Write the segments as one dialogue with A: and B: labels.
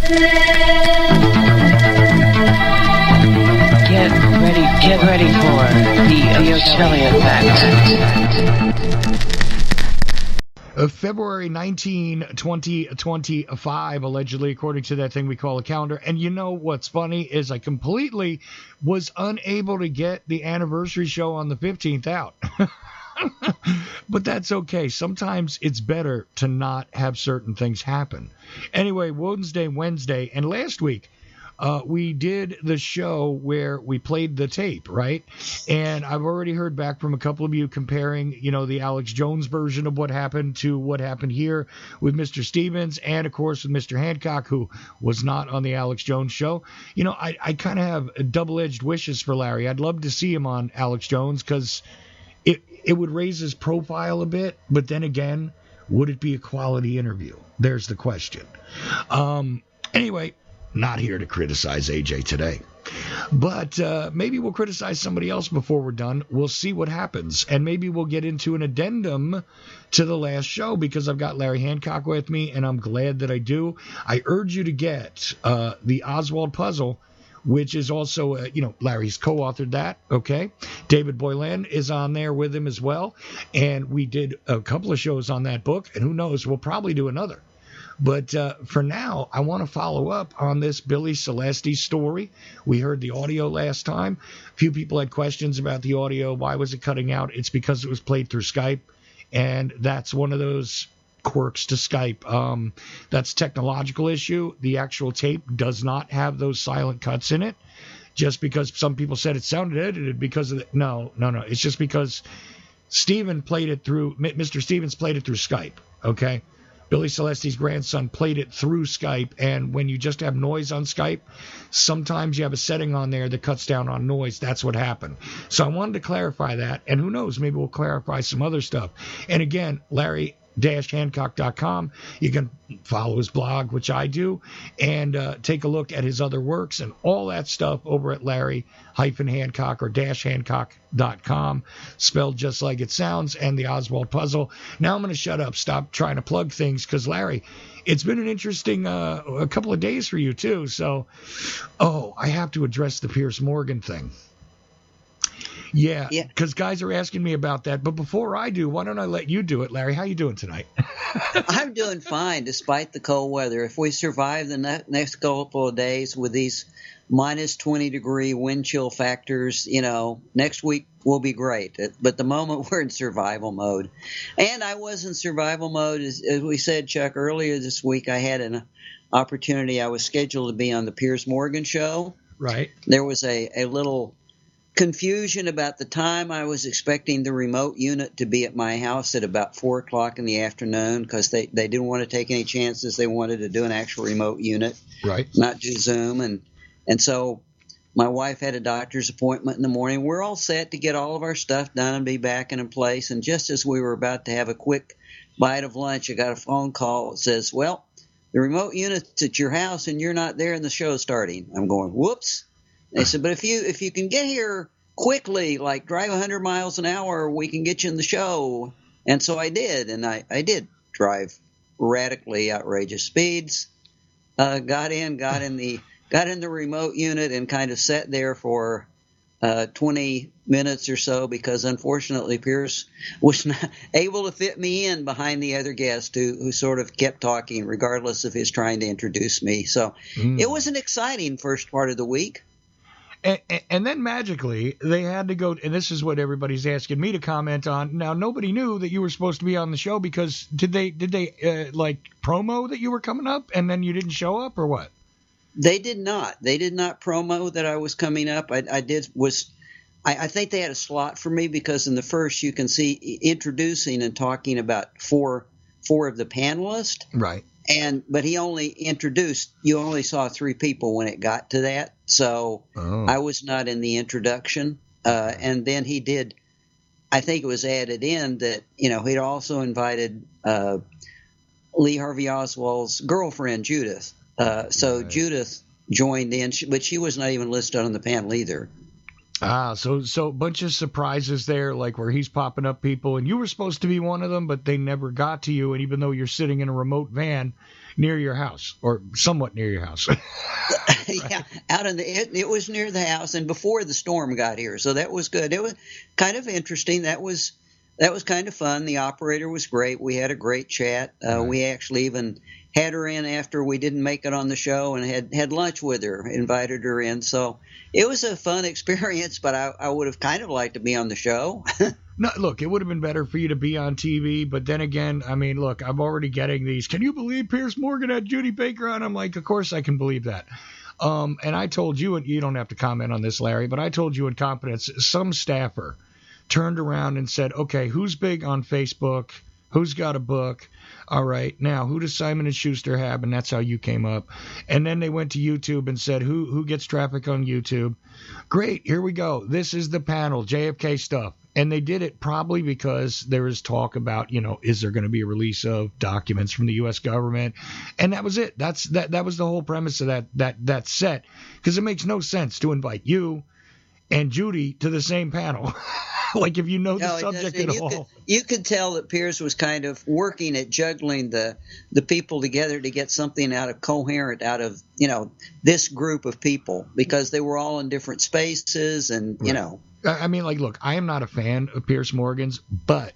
A: Get ready for the Ochelli effect.
B: February 19, 2025, allegedly, according to that thing we call a calendar. And you know what's funny is I completely was unable to get the anniversary show on the 15th out. But that's okay. Sometimes it's better to not have certain things happen. Anyway, Wednesday, and last week, we did the show where we played the tape, right? And I've already heard back from a couple of you comparing, the Alex Jones version of what happened to what happened here with Mr. Stevens and, of course, with Mr. Hancock, who was not on the Alex Jones show. I kind of have double-edged wishes for Larry. I'd love to see him on Alex Jones because it would raise his profile a bit, but then again, would it be a quality interview? There's the question. Anyway, not here to criticize AJ today. But maybe we'll criticize somebody else before we're done. We'll see what happens. And maybe we'll get into an addendum to the last show because I've got Larry Hancock with me, and I'm glad that I do. I urge you to get the Oswald puzzle, which is also, Larry's co-authored that, okay? David Boylan is on there with him as well. And we did a couple of shows on that book, and who knows, we'll probably do another. But for now, I want to follow up on this Billy Celeste story. We heard the audio last time. A few people had questions about the audio. Why was it cutting out? It's because it was played through Skype, and that's one of those quirks to Skype. That's a technological issue. The actual tape does not have those silent cuts in it. Just because some people said it sounded edited because of it. No. It's just because Mr. Stevens played it through Skype, okay? Billy Celeste's grandson played it through Skype, and when you just have noise on Skype, sometimes you have a setting on there that cuts down on noise. That's what happened. So I wanted to clarify that, and who knows, maybe we'll clarify some other stuff. And again, Larry-Hancock.com. You can follow his blog, which I do, and take a look at his other works and all that stuff over at Larry-Hancock or -Hancock.com, spelled just like it sounds, and the Oswald puzzle. Now I'm going to shut up, stop trying to plug things, because Larry, it's been an interesting a couple of days for you too. So, I have to address the Piers Morgan thing. Yeah, because guys are asking me about that. But before I do, why don't I let you do it, Larry? How you doing tonight?
C: I'm doing fine, despite the cold weather. If we survive the next couple of days with these minus 20-degree wind chill factors, next week will be great. But the moment we're in survival mode. And I was in survival mode, as we said, Chuck, earlier this week. I had an opportunity. I was scheduled to be on the Piers Morgan show.
B: Right.
C: There was a little confusion about the time. I was expecting the remote unit to be at my house at about 4 o'clock in the afternoon because they didn't want to take any chances. They wanted to do an actual remote unit,
B: right? Not
C: just Zoom. And so my wife had a doctor's appointment in the morning. We're all set to get all of our stuff done and be back in place. And just as we were about to have a quick bite of lunch, I got a phone call that says, well, the remote unit's at your house and you're not there and the show's starting. I'm going, whoops. They said, but if you can get here quickly, like drive 100 miles an hour, we can get you in the show. And so I did, and I did drive radically outrageous speeds. Got in the remote unit and kind of sat there for 20 minutes or so because unfortunately Pierce was not able to fit me in behind the other guest who sort of kept talking regardless of his trying to introduce me. So It was an exciting first part of the week.
B: And then magically, they had to go, and this is what everybody's asking me to comment on. Now, nobody knew that you were supposed to be on the show because did they promo that you were coming up and then you didn't show up or what?
C: They did not. They did not promo that I was coming up. I think they had a slot for me because in the first you can see introducing and talking about four of the panelists.
B: Right.
C: But he only introduced, you only saw 3 people when it got to that. So I was not in the introduction. And then he did, I think it was added in that, he'd also invited Lee Harvey Oswald's girlfriend, Judith. So right. Judith joined in, but she was not even listed on the panel either.
B: So a bunch of surprises there, like where he's popping up people, and you were supposed to be one of them, but they never got to you, and even though you're sitting in a remote van near your house, or somewhat near your house.
C: Yeah, out in it was near the house, and before the storm got here, so that was good. It was kind of interesting. That was kind of fun. The operator was great. We had a great chat. We actually even had her in after we didn't make it on the show, and had lunch with her, invited her in. So it was a fun experience, but I would have kind of liked to be on the show.
B: No, look, it would have been better for you to be on TV, but then again, I mean, look, I'm already getting these. Can you believe Piers Morgan had Judy Baker on? I'm like, of course I can believe that. And I told you, and you don't have to comment on this, Larry, but I told you in confidence, some staffer turned around and said, okay, who's big on Facebook? Who's got a book? All right, now who does Simon & Schuster have? And that's how you came up. And then they went to YouTube and said, who gets traffic on YouTube? Great, here we go. This is the panel, JFK stuff. And they did it probably because there was talk about, is there going to be a release of documents from the U.S. government? And that was it. That was the whole premise of that set, because it makes no sense to invite you and Judy to the same panel. Like, if you know the subject at all.
C: You could tell that Piers was kind of working at juggling the people together to get something coherent out of, this group of people, because they were all in different spaces and,
B: Right. I mean, like, look, I am not a fan of Piers Morgan's, but,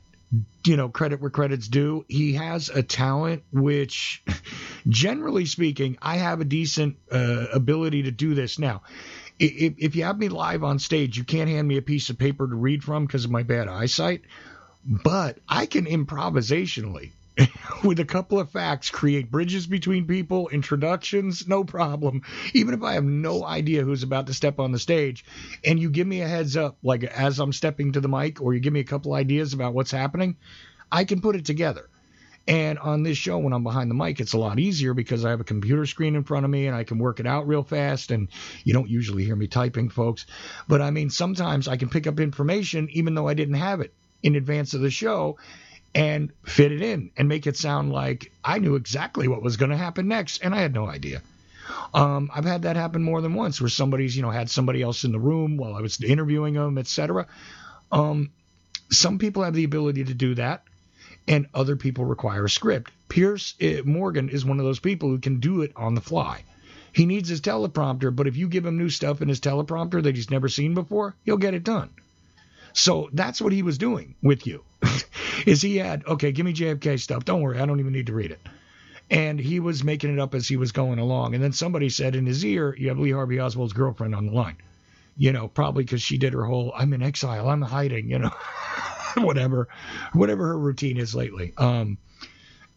B: credit where credit's due. He has a talent which, generally speaking, I have a decent ability to do this. Now, if you have me live on stage, you can't hand me a piece of paper to read from because of my bad eyesight, but I can improvisationally, with a couple of facts, create bridges between people, introductions, no problem. Even if I have no idea who's about to step on the stage, and you give me a heads up, like as I'm stepping to the mic, or you give me a couple ideas about what's happening, I can put it together. And on this show, when I'm behind the mic, it's a lot easier because I have a computer screen in front of me and I can work it out real fast. And you don't usually hear me typing, folks. But I mean, sometimes I can pick up information even though I didn't have it in advance of the show and fit it in and make it sound like I knew exactly what was going to happen next. And I had no idea. I've had that happen more than once where somebody's, had somebody else in the room while I was interviewing them, etc. Some people have the ability to do that, and other people require a script. Piers Morgan is one of those people who can do it on the fly. He needs his teleprompter, but if you give him new stuff in his teleprompter that he's never seen before, he'll get it done. So that's what he was doing with you, is he had, okay, give me JFK stuff. Don't worry, I don't even need to read it. And he was making it up as he was going along. And then somebody said in his ear, you have Lee Harvey Oswald's girlfriend on the line. Probably because she did her whole, I'm in exile, I'm hiding, whatever her routine is lately. And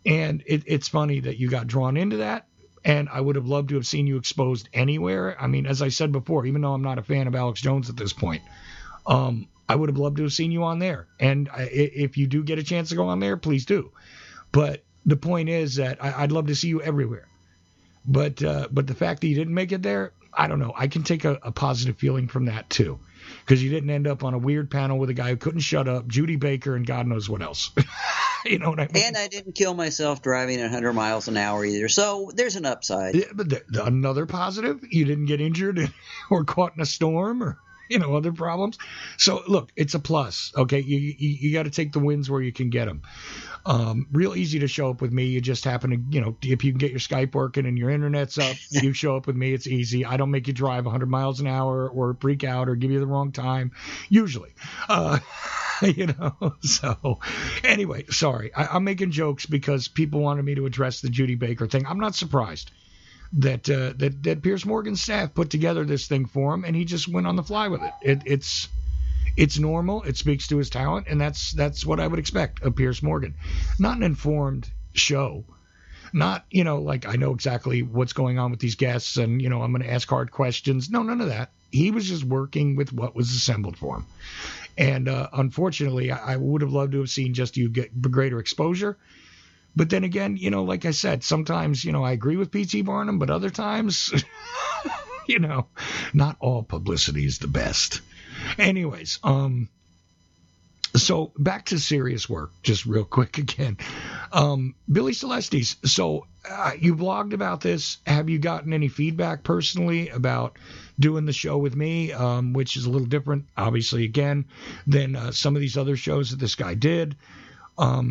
B: it's funny that you got drawn into that, and I would have loved to have seen you exposed anywhere. I mean, as I said before, even though I'm not a fan of Alex Jones at this point, I would have loved to have seen you on there. And if you do get a chance to go on there, please do. But the point is that I'd love to see you everywhere. But the fact that you didn't make it there, I don't know. I can take a positive feeling from that too. Because you didn't end up on a weird panel with a guy who couldn't shut up, Judy Baker, and God knows what else. You know what I mean?
C: And I didn't kill myself driving at 100 miles an hour either. So there's an upside.
B: Yeah, but another positive, you didn't get injured or caught in a storm or, other problems. So, look, it's a plus, okay? You got to take the wins where you can get them. Real easy to show up with me. You just happen to, if you can get your Skype working and your internet's up, you show up with me. It's easy. I don't make you drive 100 miles an hour or freak out or give you the wrong time, usually. So anyway, sorry. I'm making jokes because people wanted me to address the Judy Baker thing. I'm not surprised that Piers Morgan's staff put together this thing for him, and he just went on the fly with it. It's normal. It speaks to his talent, and that's what I would expect of Piers Morgan. Not an informed show. Not, like I know exactly what's going on with these guests and, I'm going to ask hard questions. No, none of that. He was just working with what was assembled for him. And unfortunately, I would have loved to have seen just you get greater exposure. But then again, like I said, sometimes, I agree with P.T. Barnum, but other times, not all publicity is the best. Anyways, so back to serious work, just real quick again. Billy Celestes, so you blogged about this. Have you gotten any feedback personally about doing the show with me, which is a little different, obviously, again, than some of these other shows that this guy did?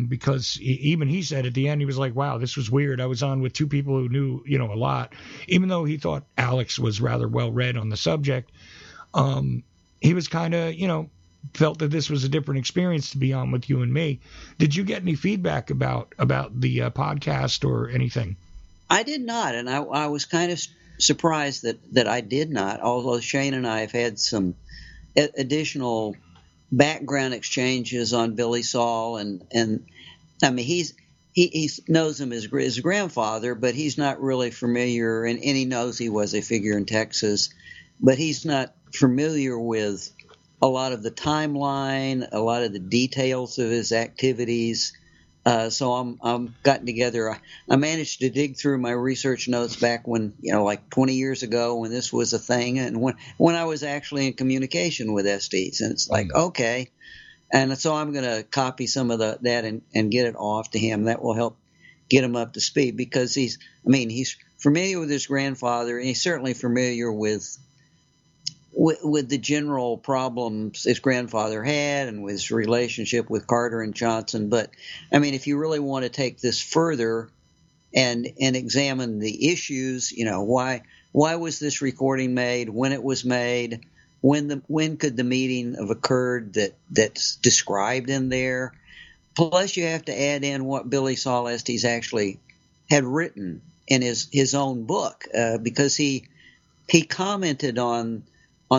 B: Because even he said at the end, he was like, wow, this was weird. I was on with two people who knew, a lot, even though he thought Alex was rather well read on the subject. He was kind of, felt that this was a different experience to be on with you and me. Did you get any feedback about the podcast or anything?
C: I did not, and I was kind of surprised that I did not, although Shane and I have had some additional background exchanges on Billy Saul, and I mean he knows him as his grandfather, but he's not really familiar, and he knows he was a figure in Texas, but he's not familiar with a lot of the timeline, a lot of the details of his activities. So I'm gotten together. I managed to dig through my research notes back when, like 20 years ago when this was a thing, and when I was actually in communication with SDs. And it's like, okay. And so I'm going to copy some of that and get it off to him. That will help get him up to speed, because he's familiar with his grandfather, and he's certainly familiar with the general problems his grandfather had and with his relationship with Carter and Johnson. But, I mean, if you really want to take this further and examine the issues, why was this recording made, when it was made, when could the meeting have occurred that's described in there. Plus, you have to add in what Billy Saul Estes actually had written in his own book, because he commented on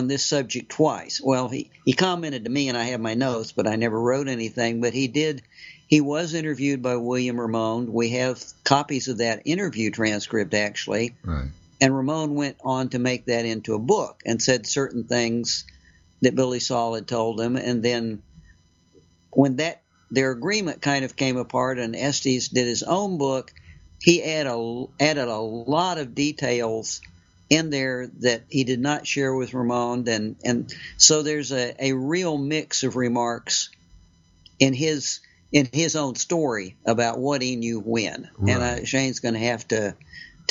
C: this subject twice. Well, he commented to me, and I have my notes, but I never wrote anything. But he was interviewed by William Ramone. We have copies of that interview transcript, actually.
B: Right.
C: And Ramone went on to make that into a book and said certain things that Billy Saul had told him. And then when their agreement kind of came apart and Estes did his own book, he added a lot of details in there that he did not share with Ramon, and so there's a real mix of remarks in his own story about what he knew when. Right. And Shane's going to have to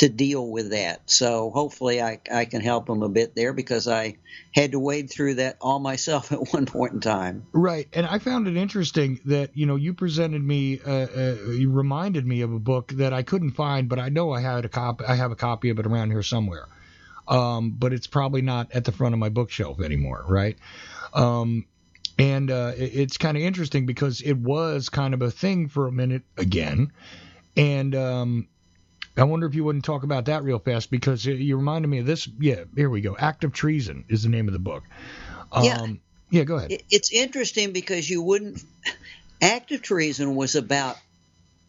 C: deal with that. So hopefully I can help him a bit there, because I had to wade through that all myself at one point in time.
B: Right, and I found it interesting that you presented me, you reminded me of a book that I couldn't find, but I know I have a copy of it around here somewhere. But it's probably not at the front of my bookshelf anymore, right? It's kind of interesting because it was kind of a thing for a minute again. And I wonder if you wouldn't talk about that real fast, because you reminded me of this. Yeah, here we go. Act of Treason is the name of the book. Yeah, go ahead.
C: It's interesting because you wouldn't – Act of Treason was about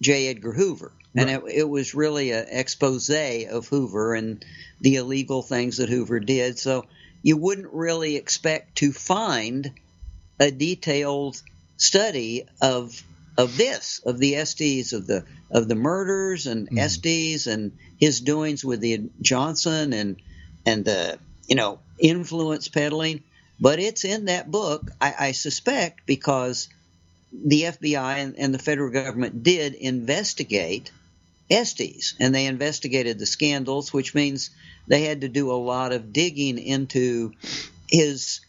C: J. Edgar Hoover. And right. It was really an expose of Hoover and the illegal things that Hoover did. So you wouldn't really expect to find a detailed study of the Estes, of the murders and Estes and his doings with the Johnson and the influence peddling. But it's in that book, I suspect, because the FBI and the federal government did investigate Estes, and they investigated the scandals, which means they had to do a lot of digging into his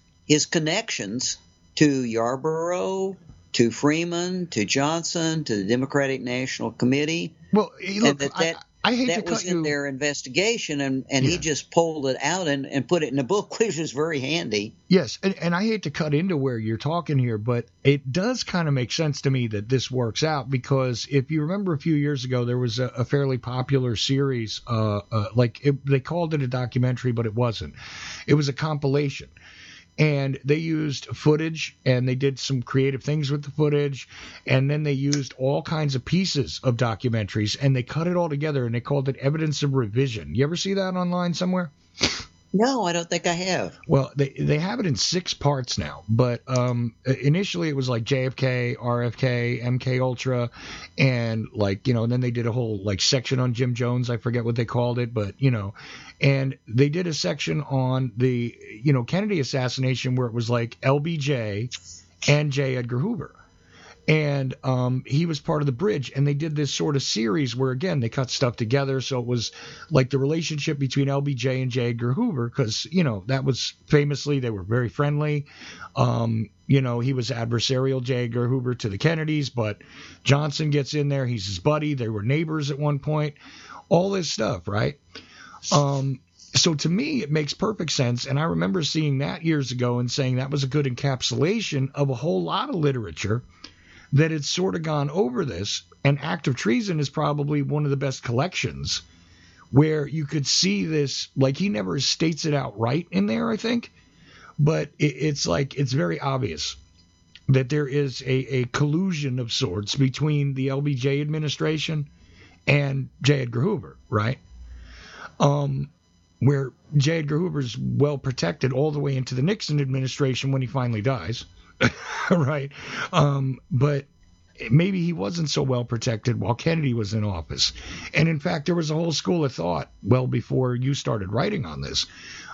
C: connections to Yarborough, to Freeman, to Johnson, to the Democratic National Committee.
B: Well, look, I hate to
C: that
B: cut
C: was in
B: you.
C: Their investigation, and he just pulled it out and put it in a book, which is very handy.
B: Yes, and I hate to cut into where you're talking here, but it does kind of make sense to me that this works out, because if you remember a few years ago, there was a fairly popular series, they called it a documentary, but it wasn't. It was a compilation. And they used footage, and they did some creative things with the footage, and then they used all kinds of pieces of documentaries, and they cut it all together, and they called it Evidence of Revision. You ever see that online somewhere?
C: No, I don't think I have.
B: Well, they have it in 6 parts now, but initially it was like JFK, RFK, MK Ultra, and and then they did a whole section on Jim Jones. I forget what they called it, but and they did a section on the Kennedy assassination where it was like LBJ and J. Edgar Hoover. And he was part of the bridge, and they did this sort of series where, again, they cut stuff together. So it was like the relationship between LBJ and J. Edgar Hoover, because, that was famously, they were very friendly. He was adversarial, J. Edgar Hoover, to the Kennedys, but Johnson gets in there. He's his buddy. They were neighbors at one point. All this stuff, right? So to me, it makes perfect sense. And I remember seeing that years ago and saying that was a good encapsulation of a whole lot of literature that had sort of gone over this. And Act of Treason is probably one of the best collections where you could see this, like he never states it outright in there, I think, but it's very obvious that there is a collusion of sorts between the LBJ administration and J. Edgar Hoover, right? Where J. Edgar Hoover's well protected all the way into the Nixon administration when he finally dies, right? But maybe he wasn't so well protected while Kennedy was in office. And in fact, there was a whole school of thought well before you started writing on this,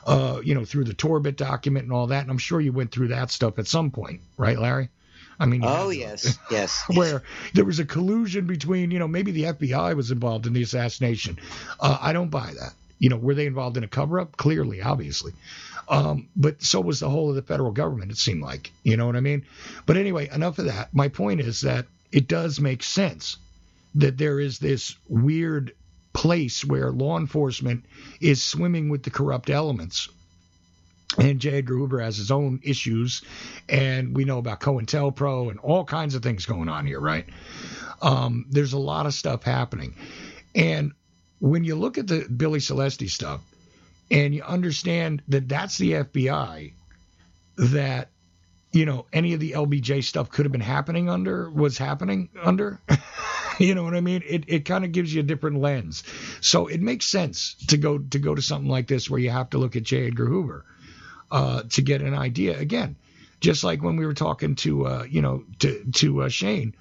B: through the Torbit document and all that. And I'm sure you went through that stuff at some point, right, Larry? I mean,
C: yes.
B: Where there was a collusion between, maybe the FBI was involved in the assassination. I don't buy that. Were they involved in a cover-up? Clearly, obviously. But so was the whole of the federal government, it seemed like. You know what I mean? But anyway, enough of that. My point is that it does make sense that there is this weird place where law enforcement is swimming with the corrupt elements. And J. Edgar Hoover has his own issues, and we know about COINTELPRO and all kinds of things going on here, right? There's a lot of stuff happening. And when you look at the Billy Celeste stuff, and you understand that that's the FBI, that, any of the LBJ stuff could have been happening under. You know what I mean? It kind of gives you a different lens. So it makes sense to go to something like this where you have to look at J. Edgar Hoover to get an idea. Again, just like when we were talking to Shane,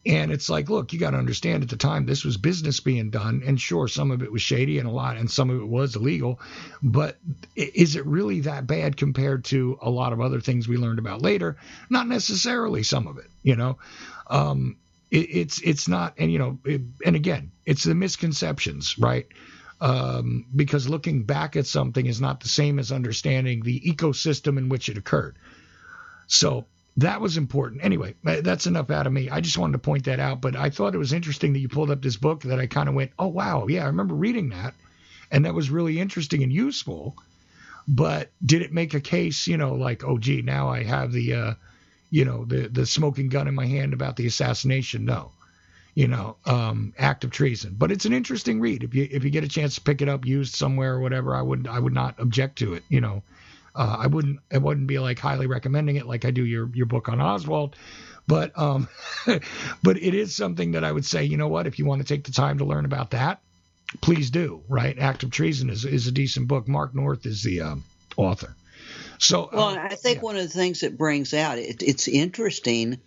B: and it's like, look, you got to understand at the time this was business being done, and sure, some of it was shady and some of it was illegal, but is it really that bad compared to a lot of other things we learned about later? Not necessarily some of it, It's not, and again, it's the misconceptions, right? Because looking back at something is not the same as understanding the ecosystem in which it occurred. So that was important. Anyway, that's enough out of me. I just wanted to point that out, but I thought it was interesting that you pulled up this book that I kind of went, oh, wow, yeah, I remember reading that, and that was really interesting and useful. But did it make a case, like, oh, gee, now I have the smoking gun in my hand about the assassination? No. Act of Treason. But it's an interesting read. If you get a chance to pick it up, used somewhere or whatever, I would not object to it. I wouldn't be like highly recommending it like I do your book on Oswald, but but it is something that I would say, if you want to take the time to learn about that, please do. Right, Act of Treason is a decent book. Mark North is the author. So,
C: I think one of the things it brings out, it's interesting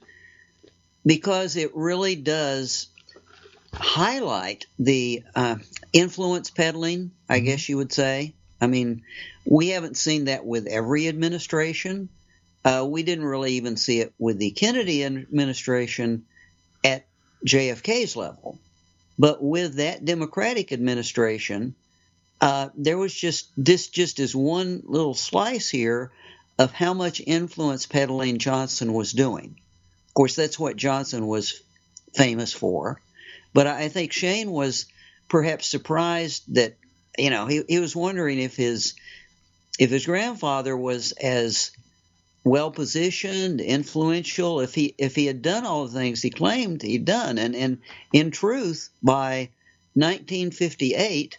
C: because it really does highlight the influence peddling, I guess you would say. I mean, we haven't seen that with every administration. We didn't really even see it with the Kennedy administration at JFK's level. But with that Democratic administration, there was just as one little slice here of how much influence peddling Johnson was doing. Of course, that's what Johnson was famous for. But I think Shane was perhaps surprised that, he was wondering if his grandfather was as well positioned, influential, if he had done all the things he claimed he'd done. And in truth, by 1958,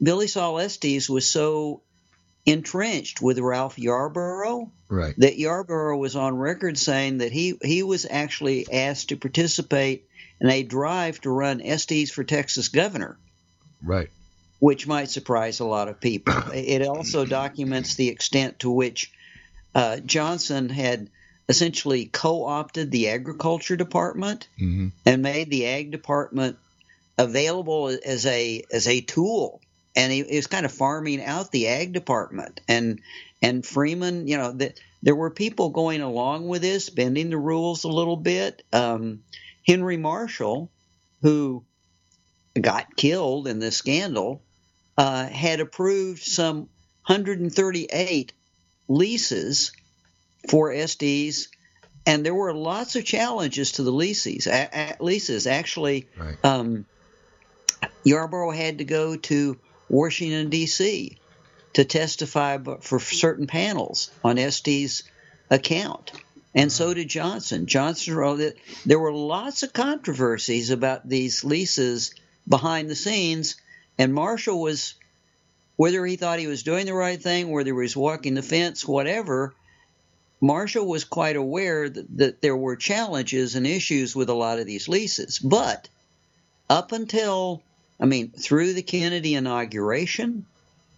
C: Billy Celeste was so entrenched with Ralph Yarborough,
B: right,
C: that Yarborough was on record saying that he was actually asked to participate in a drive to run Estes for Texas governor.
B: Right.
C: Which might surprise a lot of people. It also documents the extent to which Johnson had essentially co-opted the agriculture department and made the ag department available as a tool. And he was kind of farming out the ag department. And Freeman, there were people going along with this, bending the rules a little bit. Henry Marshall, who got killed in this scandal, had approved some 138 leases for SDs, and there were lots of challenges to the leases. Actually,
B: right.
C: Yarborough had to go to Washington, D.C. to testify for certain panels on SD's account. And so did Johnson. Johnson wrote that there were lots of controversies about these leases behind the scenes, and Marshall was, whether he thought he was doing the right thing, whether he was walking the fence, whatever, Marshall was quite aware that there were challenges and issues with a lot of these leases. But up until, through the Kennedy inauguration,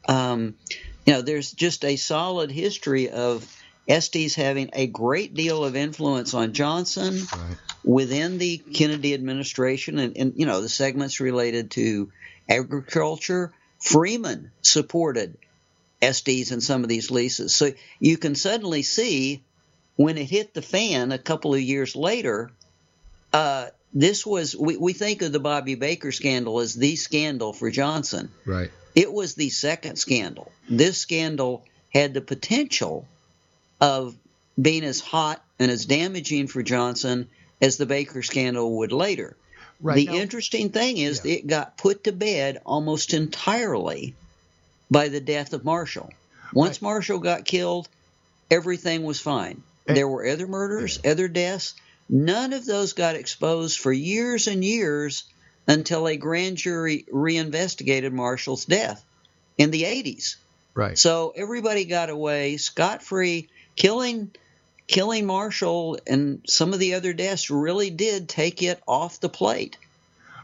C: there's just a solid history of Estes having a great deal of influence on Johnson within the Kennedy administration, and the segments related to agriculture. Freeman supported Estes in some of these leases. So you can suddenly see when it hit the fan a couple of years later, this was, we think of the Bobby Baker scandal as the scandal for Johnson.
B: Right.
C: It was the second scandal. This scandal had the potential of being as hot and as damaging for Johnson as the Baker scandal would later.
B: Right.
C: The interesting thing is that it got put to bed almost entirely by the death of Marshall. Once Marshall got killed, everything was fine. There were other murders, other deaths. None of those got exposed for years and years until a grand jury reinvestigated Marshall's death in the 80s.
B: Right.
C: So everybody got away scot-free. Killing Marshall and some of the other deaths really did take it off the plate.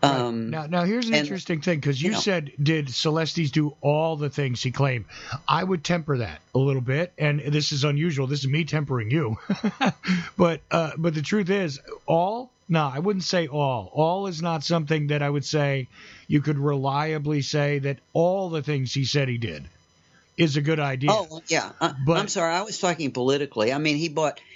B: Right. Now here's an interesting thing, because you said, did Celestes do all the things he claimed? I would temper that a little bit, and this is unusual. This is me tempering you. But the truth is, all? No, I wouldn't say all. All is not something that I would say you could reliably say that all the things he said he did is a good idea.
C: Oh, yeah. I'm sorry. I was talking politically.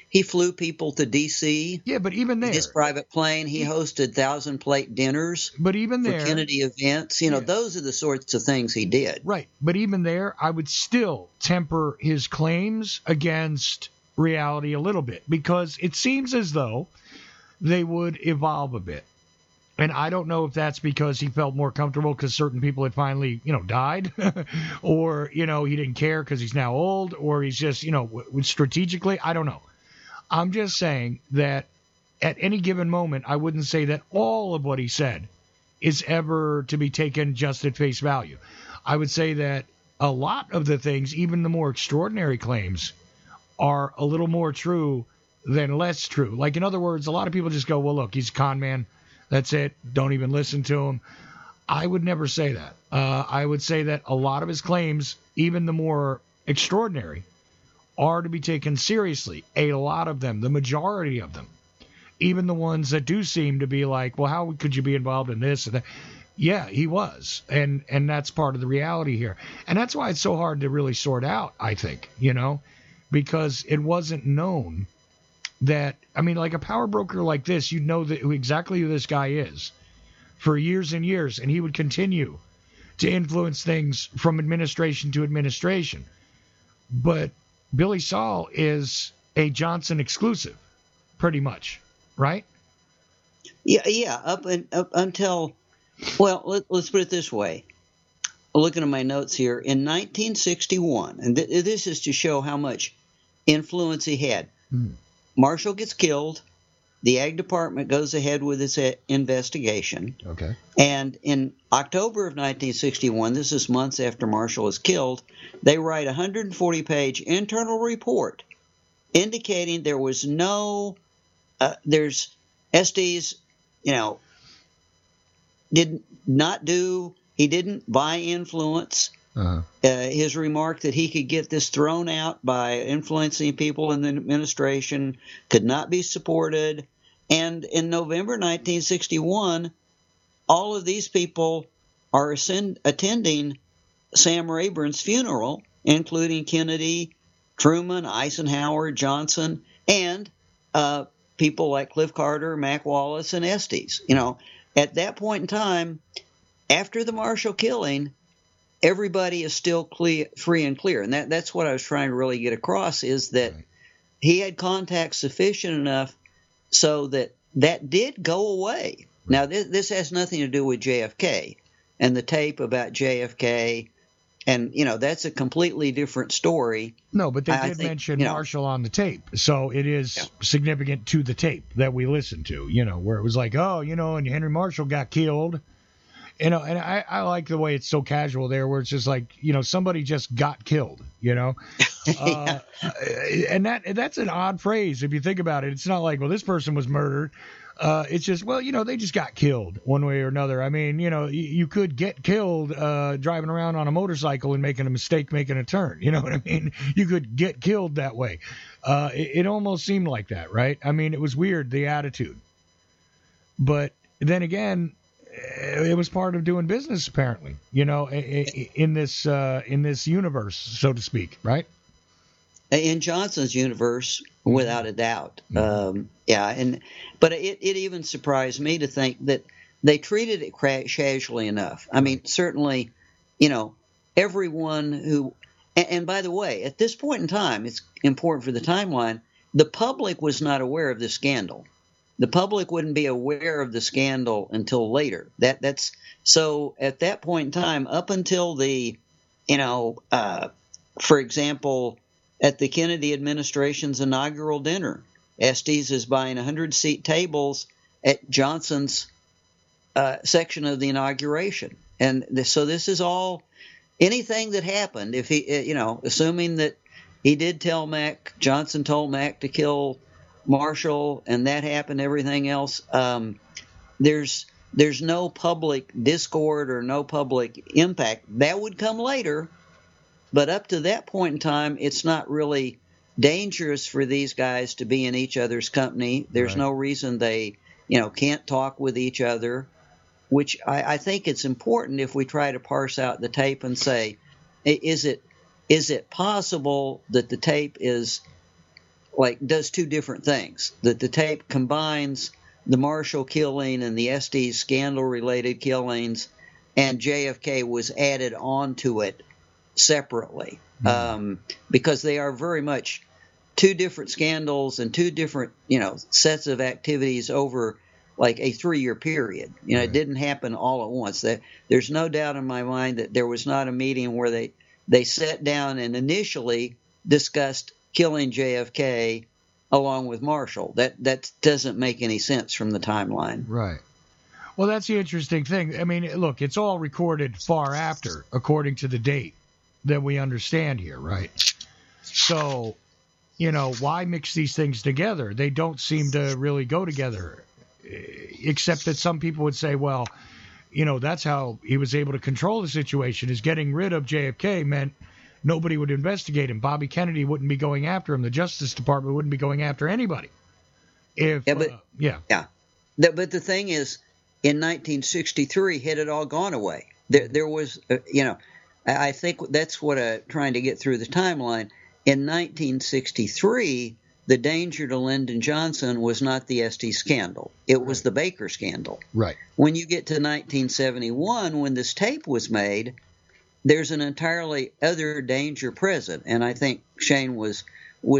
C: He flew people to D.C.
B: Yeah, but even there,
C: his private plane. He hosted 1,000-plate dinners.
B: But even there,
C: for Kennedy events. Those are the sorts of things he did.
B: Right. But even there, I would still temper his claims against reality a little bit, because it seems as though they would evolve a bit. And I don't know if that's because he felt more comfortable because certain people had finally, died, or, he didn't care because he's now old, or he's just, strategically, I don't know. I'm just saying that at any given moment, I wouldn't say that all of what he said is ever to be taken just at face value. I would say that a lot of the things, even the more extraordinary claims, are a little more true than less true. Like, in other words, a lot of people just go, well, look, he's a con man. That's it. Don't even listen to him. I would never say that. I would say that a lot of his claims, even the more extraordinary, are to be taken seriously. A lot of them, the majority of them, even the ones that do seem to be like, well, how could you be involved in this or that? Yeah, he was. And that's part of the reality here. And that's why it's so hard to really sort out, I think, because it wasn't known that, like a power broker like this, you'd know exactly who this guy is for years and years, and he would continue to influence things from administration to administration. But Billy Saul is a Johnson exclusive, pretty much, right?
C: Yeah. Up until, well, let's put it this way. Looking at my notes here, in 1961, and this is to show how much influence he had. Marshall gets killed. The Ag Department goes ahead with its investigation.
B: Okay.
C: And in October of 1961, this is months after Marshall is killed, they write a 140-page internal report indicating there was no, Estes, he didn't buy influence. His remark that he could get this thrown out by influencing people in the administration could not be supported. And in November 1961, all of these people are attending Sam Rayburn's funeral, including Kennedy Truman, Eisenhower, Johnson, and people like Cliff Carter, Mac Wallace, and Estes. At that point in time, after the Marshall killing, everybody is still free and clear. And that's what I was trying to really get across, is that he had contacts sufficient enough so that did go away. Now, this has nothing to do with JFK and the tape about JFK. And, that's a completely different story.
B: No, but they did mention Marshall on the tape. So it is significant to the tape that we listened to, where it was like, and Henry Marshall got killed. And I like the way it's so casual there, where it's just like, somebody just got killed, and that's an odd phrase if you think about it. It's not like, well, this person was murdered. It's just, they just got killed one way or another. I mean, you could get killed driving around on a motorcycle and making a mistake, making a turn. You know what I mean? You could get killed that way. It almost seemed like that, right? I mean, it was weird, the attitude. But then again, it was part of doing business, apparently, in this universe, so to speak, right?
C: In Johnson's universe, without a doubt. But it even surprised me to think that they treated it casually enough. I mean, certainly, everyone who, and by the way, at this point in time, it's important for the timeline, the public was not aware of the scandal. The public wouldn't be aware of the scandal until later. That's so at that point in time, up until the, for example, at the Kennedy administration's inaugural dinner, Estes is buying 100-seat tables at Johnson's section of the inauguration. And so this is all, anything that happened, if he, assuming that he did tell Mac, Johnson told Mac to kill Marshall, and that happened, everything else, there's no public discord or no public impact. That would come later. But up to that point in time, it's not really dangerous for these guys to be in each other's company. There's no reason they, can't talk with each other, which I think it's important if we try to parse out the tape and say, is it possible that the tape is does two different things, that the tape combines the Marshall killing and the Estes scandal-related killings, and JFK was added onto it separately, because they are very much two different scandals and two different, sets of activities over like a 3-year period. It didn't happen all at once. There's no doubt in my mind that there was not a meeting where they sat down and initially discussed killing JFK along with Marshall. That doesn't make any sense from the timeline.
B: Right. Well, that's the interesting thing. I mean, look, it's all recorded far after, according to the date that we understand here, right? So, why mix these things together? They don't seem to really go together, except that some people would say, well, that's how he was able to control the situation, is getting rid of JFK meant nobody would investigate him. Bobby Kennedy wouldn't be going after him. The Justice Department wouldn't be going after anybody. But the thing is, in 1963, it had all gone away. There was, I think that's what trying to get through the timeline. In 1963, the danger to Lyndon Johnson was not the Estes scandal. It was the Baker scandal. Right. When you get to 1971, when this tape was made, there's an entirely other danger present. And I think Shane was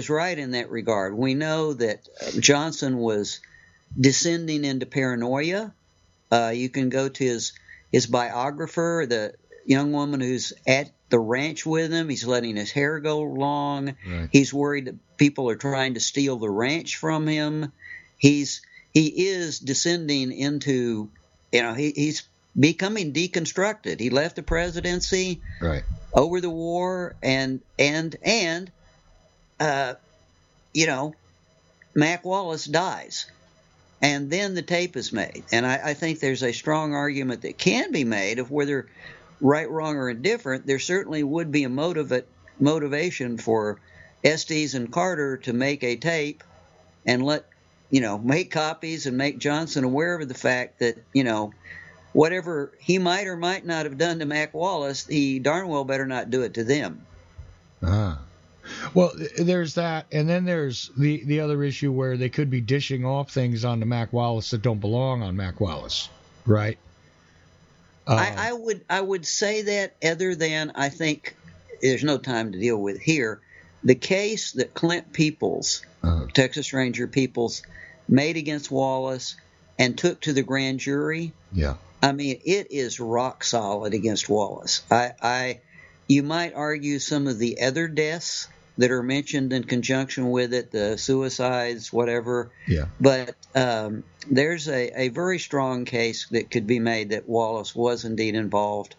B: right in that regard. We know that Johnson was descending into paranoia. You can go to his biographer, the young woman who's at the ranch with him. He's letting his hair go long. Right. He's worried that people are trying to steal the ranch from him. He is descending into, he's becoming deconstructed. He left the presidency over the war, and Mac Wallace dies. And then the tape is made. And I think there's a strong argument that can be made of whether right, wrong, or indifferent. There certainly would be a motivation for Estes and Carter to make a tape and make copies and make Johnson aware of the fact that, whatever he might or might not have done to Mac Wallace, he darn well better not do it to them. Well, there's that, and then there's the other issue where they could be dishing off things onto Mac Wallace that don't belong on Mac Wallace, right?
C: I would say that, other than I think there's no time to deal with here. The case that Clint Peoples, Texas Ranger Peoples, made against Wallace and took to the grand jury.
B: Yeah.
C: I mean, it is rock solid against Wallace. You might argue some of the other deaths that are mentioned in conjunction with it, the suicides, whatever.
B: Yeah.
C: But there's a very strong case that could be made that Wallace was indeed involved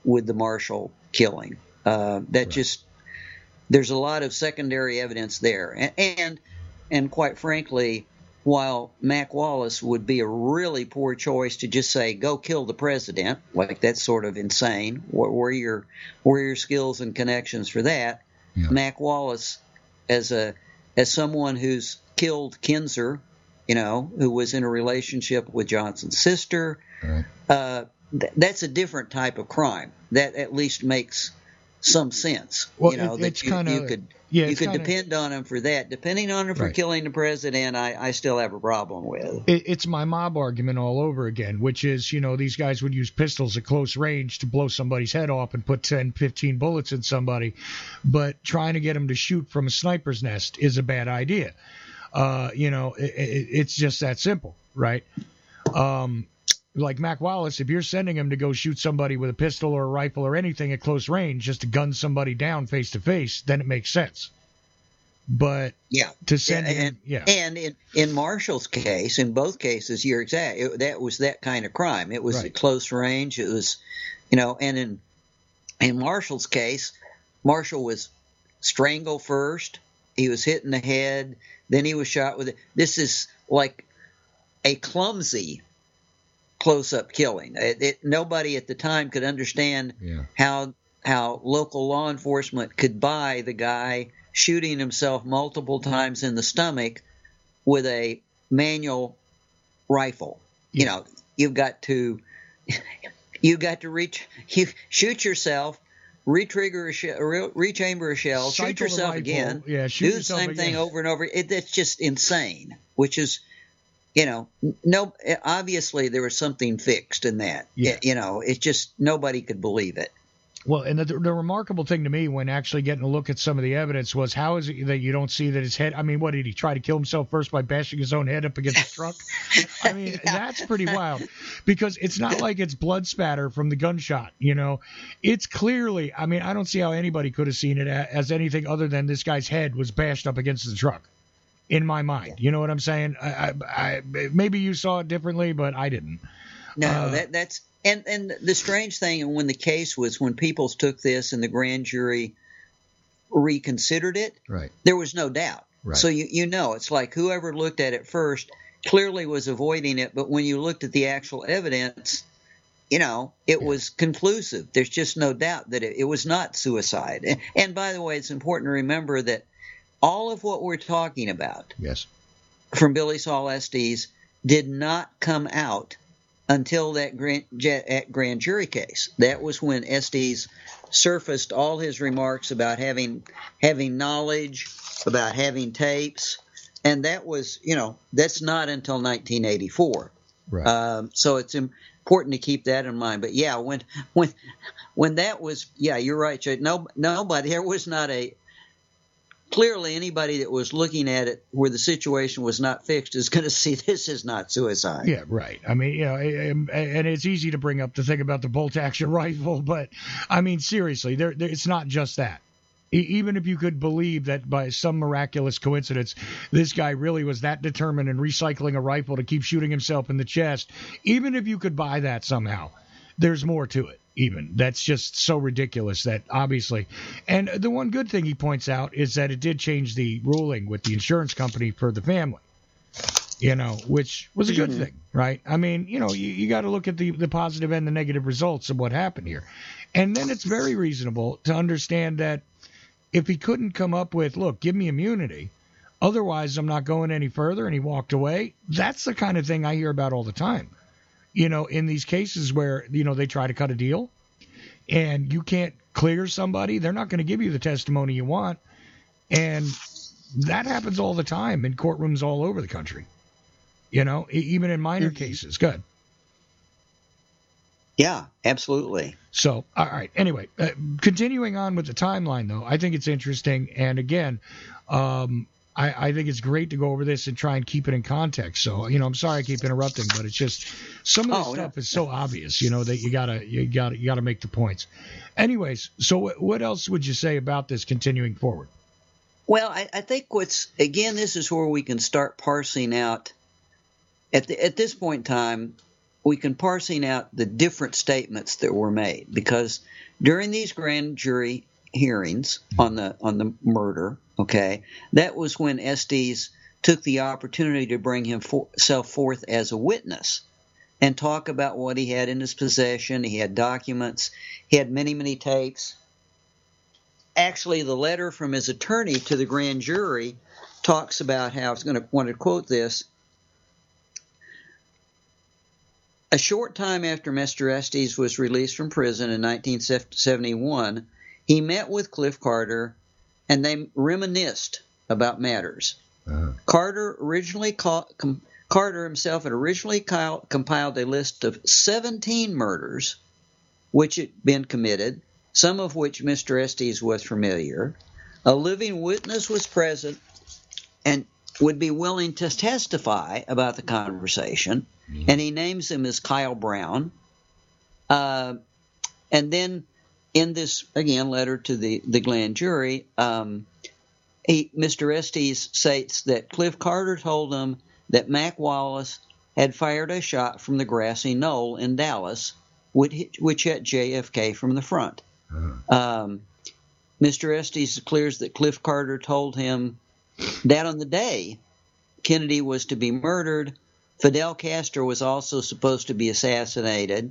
C: with the Marshall killing. There's a lot of secondary evidence there. And quite frankly, while Mac Wallace would be a really poor choice to just say, go kill the president, like that's sort of insane. Where are your skills and connections for that? Yeah. Mac Wallace, as someone who's killed Kinzer, who was in a relationship with Johnson's sister, right. That's a different type of crime. That at least makes some sense.
B: Well,
C: you could depend on him for that. Depending on him for killing the president, I still have a problem with.
B: It's my mob argument all over again, which is, these guys would use pistols at close range to blow somebody's head off and put 10, 15 bullets in somebody, but trying to get them to shoot from a sniper's nest is a bad idea. It's just that simple, right? Like Mac Wallace, if you're sending him to go shoot somebody with a pistol or a rifle or anything at close range just to gun somebody down face to face, then it makes sense. But to send him,
C: and in Marshall's case, in both cases, you're exact. That was that kind of crime. It was at close range. It was, and in Marshall's case, Marshall was strangled first. He was hit in the head. Then he was shot with it. This is like a clumsy close-up killing. Nobody at the time could understand how local law enforcement could buy the guy shooting himself multiple times in the stomach with a manual rifle.
B: Yeah.
C: You've got to shoot yourself, rechamber a shell, shoot yourself again, do the same thing over and over. That's just insane. Which is, no. Obviously, there was something fixed in that. Yeah. It's just nobody could believe it.
B: Well, and the remarkable thing to me when actually getting a look at some of the evidence was, how is it that you don't see that his head? I mean, what did he try to kill himself first by bashing his own head up against the truck? I mean, that's pretty wild, because it's not like it's blood spatter from the gunshot. It's clearly. I mean, I don't see how anybody could have seen it as anything other than this guy's head was bashed up against the truck. In my mind, you know what I'm saying? I maybe you saw it differently, but I didn't.
C: No, that's and the strange thing, when the case was, when Peoples took this and the grand jury reconsidered it, there was no doubt. Right. So it's like whoever looked at it first clearly was avoiding it, but when you looked at the actual evidence, it was conclusive. There's just no doubt that it was not suicide. And by the way, it's important to remember that all of what we're talking about from Billy Saul Estes did not come out until that grand jury case. That was when Estes surfaced all his remarks about having knowledge, about having tapes, and that was, that's not until 1984. Right. So it's important to keep that in mind. But when that was, you're right, Jay. Nobody, there was not clearly anybody that was looking at it where the situation was not fixed is going to see this is not suicide.
B: Yeah, right. I mean, and it's easy to bring up the thing about the bolt-action rifle, but I mean, seriously, it's not just that. Even if you could believe that by some miraculous coincidence, this guy really was that determined in recycling a rifle to keep shooting himself in the chest, even if you could buy that somehow, there's more to it. Even that's just so ridiculous that obviously. And the one good thing he points out is that it did change the ruling with the insurance company for the family, which was a good thing, right? I mean, you got to look at the positive and the negative results of what happened here. And then it's very reasonable to understand that if he couldn't come up with, look, give me immunity, otherwise I'm not going any further, and he walked away, that's the kind of thing I hear about all the time. In these cases where, they try to cut a deal and you can't clear somebody, they're not going to give you the testimony you want. And that happens all the time in courtrooms all over the country. Even in minor cases. Good.
C: Yeah, absolutely.
B: So, all right. Anyway, continuing on with the timeline, though, I think it's interesting. And again, I think it's great to go over this and try and keep it in context. So, I'm sorry I keep interrupting, but it's just some of this stuff is so obvious, that you gotta make the points. Anyways, so what else would you say about this continuing forward?
C: Well, I think this is where we can start parsing out. At this point in time, we can parsing out the different statements that were made, because during these grand jury hearings on the murder, okay, that was when Estes took the opportunity to bring himself forth as a witness and talk about what he had in his possession. He had documents. He had many, many tapes. Actually, the letter from his attorney to the grand jury talks about how, I was going to want to quote this. A short time after Mr. Estes was released from prison in 1971, he met with Cliff Carter, and they reminisced about matters. Carter himself had originally compiled a list of 17 murders which had been committed, some of which Mr. Estes was familiar. A living witness was present and would be willing to testify about the conversation, and he names him as Kyle Brown. And then in this, again, letter to the grand jury, Mr. Estes states that Cliff Carter told him that Mac Wallace had fired a shot from the grassy knoll in Dallas, which hit JFK from the front. Mr. Estes declares that Cliff Carter told him that on the day Kennedy was to be murdered, Fidel Castro was also supposed to be assassinated.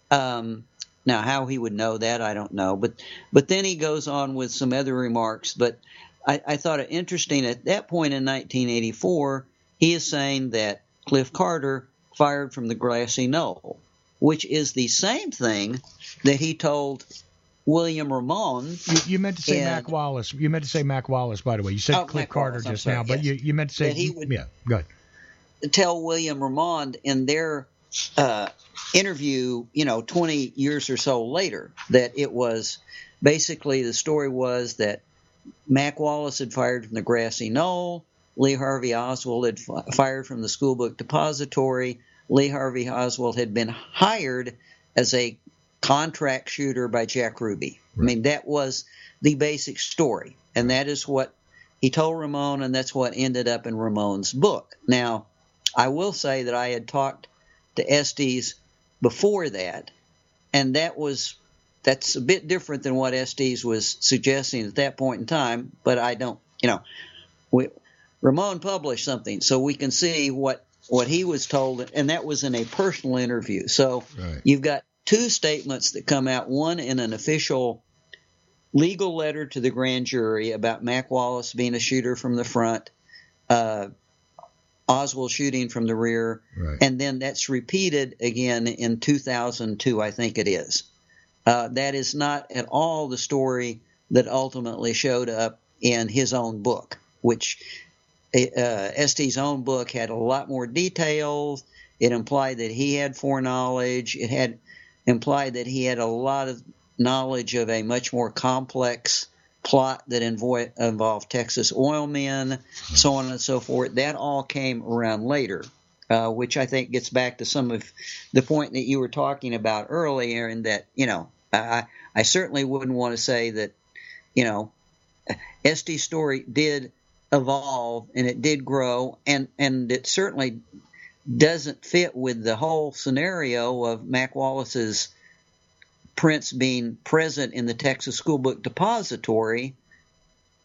C: Now, how he would know that, I don't know. But then he goes on with some other remarks. But I thought it interesting, at that point in 1984, he is saying that Cliff Carter fired from the grassy knoll, which is the same thing that he told William Ramon.
B: You meant to say Mac Wallace. You meant to say Mac Wallace, by the way. You said Cliff Carter
C: Wallace,
B: just
C: sorry,
B: now, but
C: yes.
B: you meant to say,
C: that he would
B: go ahead.
C: Tell William Ramon in their interview, 20 years or so later, that it was basically, the story was that Mac Wallace had fired from the grassy knoll. Lee Harvey Oswald had fired from the schoolbook depository. Lee Harvey Oswald had been hired as a contract shooter by Jack Ruby. Right. I mean, that was the basic story. And that is what he told Ramon, and that's what ended up in Ramon's book. Now, I will say that I had talked to Estes before that, and that's a bit different than what Estes was suggesting at that point in time, but I don't, Ramon published something, so we can see what he was told, and that was in a personal interview. So right. You've got two statements that come out, one in an official legal letter to the grand jury about Mac Wallace being a shooter from the front, Oswald shooting from the rear, right. And then that's repeated again in 2002, I think it is. That is not at all the story that ultimately showed up in his own book, which Estes' own book had a lot more details. It implied that he had foreknowledge. It had implied that he had a lot of knowledge of a much more complex plot that involved Texas oil men, so on and so forth. That all came around later, which I think gets back to some of the point that you were talking about earlier, in that, I certainly wouldn't want to say that, Estes' story did evolve and it did grow, and it certainly doesn't fit with the whole scenario of Mac Wallace's prints being present in the Texas schoolbook depository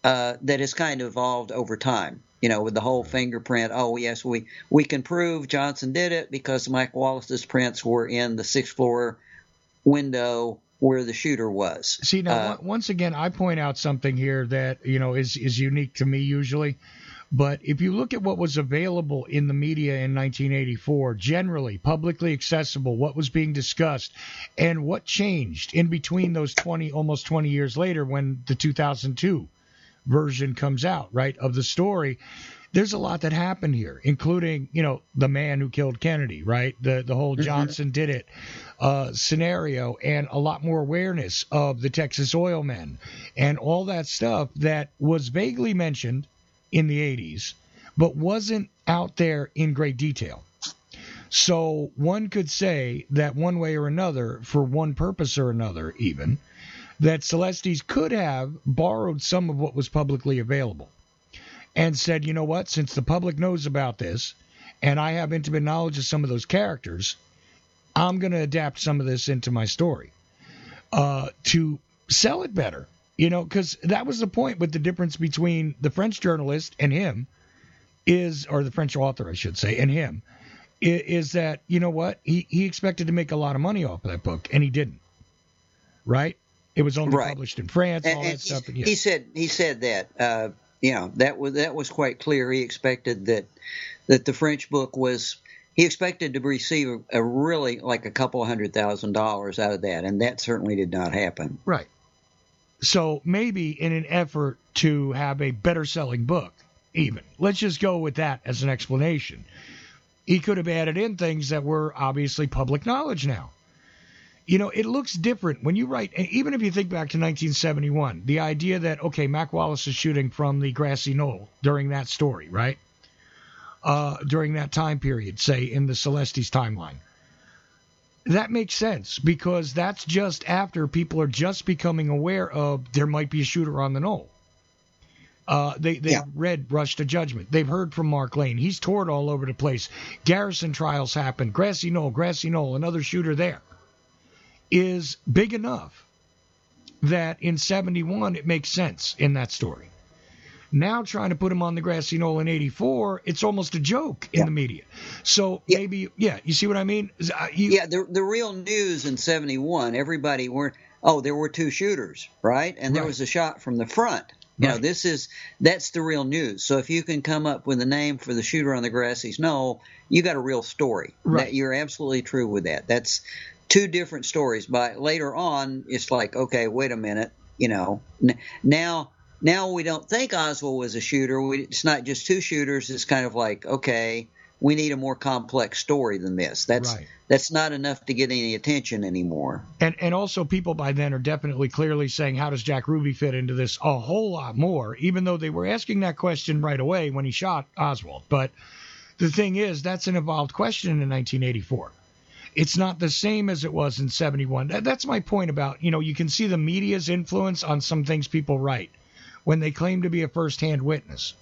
C: that has kind of evolved over time, with the whole fingerprint. Oh, yes, we can prove Johnson did it because Mac Wallace's prints were in the 6th floor window where the shooter was.
B: See, now, once again, I point out something here that, is unique to me usually. But if you look at what was available in the media in 1984, generally publicly accessible, what was being discussed, and what changed in between those almost 20 years later when the 2002 version comes out, right, of the story, there's a lot that happened here, including, the man who killed Kennedy, right? The whole Johnson did it scenario, and a lot more awareness of the Texas oil men and all that stuff that was vaguely mentioned in the 80s, but wasn't out there in great detail. So one could say that one way or another, for one purpose or another even, that Celestes could have borrowed some of what was publicly available and said, you know what, since the public knows about this and I have intimate knowledge of some of those characters, I'm going to adapt some of this into my story to sell it better, because that was the point with the difference between the French journalist and him or the French author, I should say, and him, is that, you know what, he expected to make a lot of money off of that book, and he didn't, right? It was only published in France, all that stuff.
C: He said that. That was quite clear. He expected that the French book he expected to receive a really like a couple $100,000 out of that, and that certainly did not happen.
B: Right. So maybe in an effort to have a better selling book, even, let's just go with that as an explanation, he could have added in things that were obviously public knowledge now. It looks different when you write, even if you think back to 1971, the idea that, okay, Mac Wallace is shooting from the grassy knoll during that story, right? During that time period, say, in the Celestes timeline. That makes sense because that's just after people are just becoming aware of there might be a shooter on the knoll. They read Rush to Judgment. They've heard from Mark Lane. He's toured all over the place. Garrison trials happen. Grassy knoll, another shooter there. Is big enough that in 71 it makes sense in that story. Now trying to put him on the grassy knoll in 84, it's almost a joke in the media. So maybe, you see what I mean?
C: The real news in 71, everybody there were two shooters, right? And there was a shot from the front. That's the real news. So if you can come up with a name for the shooter on the grassy knoll, you got a real story.
B: Right.
C: You're absolutely true with that. That's two different stories. But later on, it's like, okay, wait a minute, now we don't think Oswald was a shooter. It's not just two shooters. It's kind of like, okay, we need a more complex story than this. That's not enough to get any attention anymore.
B: And also people by then are definitely clearly saying, how does Jack Ruby fit into this? A whole lot more, even though they were asking that question right away when he shot Oswald. But the thing is, that's an evolved question in 1984. It's not the same as it was in 71. That's my point about, you can see the media's influence on some things people write when they claim to be a first-hand witness.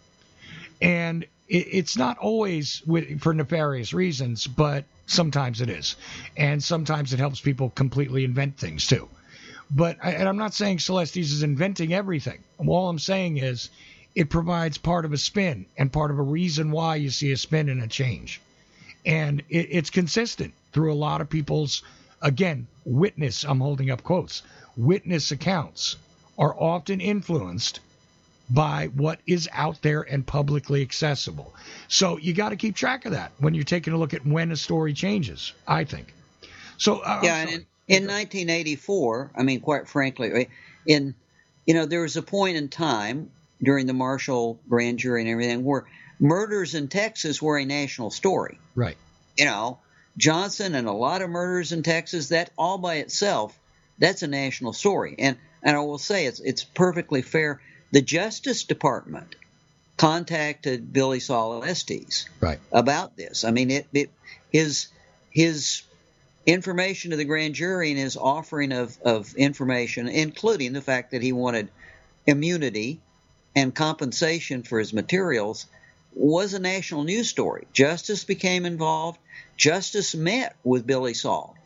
B: And it's not always for nefarious reasons, but sometimes it is. And sometimes it helps people completely invent things, too. And I'm not saying Celestes is inventing everything. All I'm saying is it provides part of a spin and part of a reason why you see a spin and a change. And it's consistent through a lot of people's, again, I'm holding up quotes, witness accounts are often influenced by what is out there and publicly accessible. So you got to keep track of that when you're taking a look at when a story changes, I think. So
C: and in 1984, I mean, quite frankly, there was a point in time during the Marshall grand jury and everything where murders in Texas were a national story.
B: Right.
C: Johnson and a lot of murders in Texas, that all by itself, that's a national story. And I will say it's perfectly fair. The Justice Department contacted Billy Saul Estes about this. I mean, his information to the grand jury and his offering of information, including the fact that he wanted immunity and compensation for his materials, was a national news story. Justice became involved. Justice met with Billy Saul,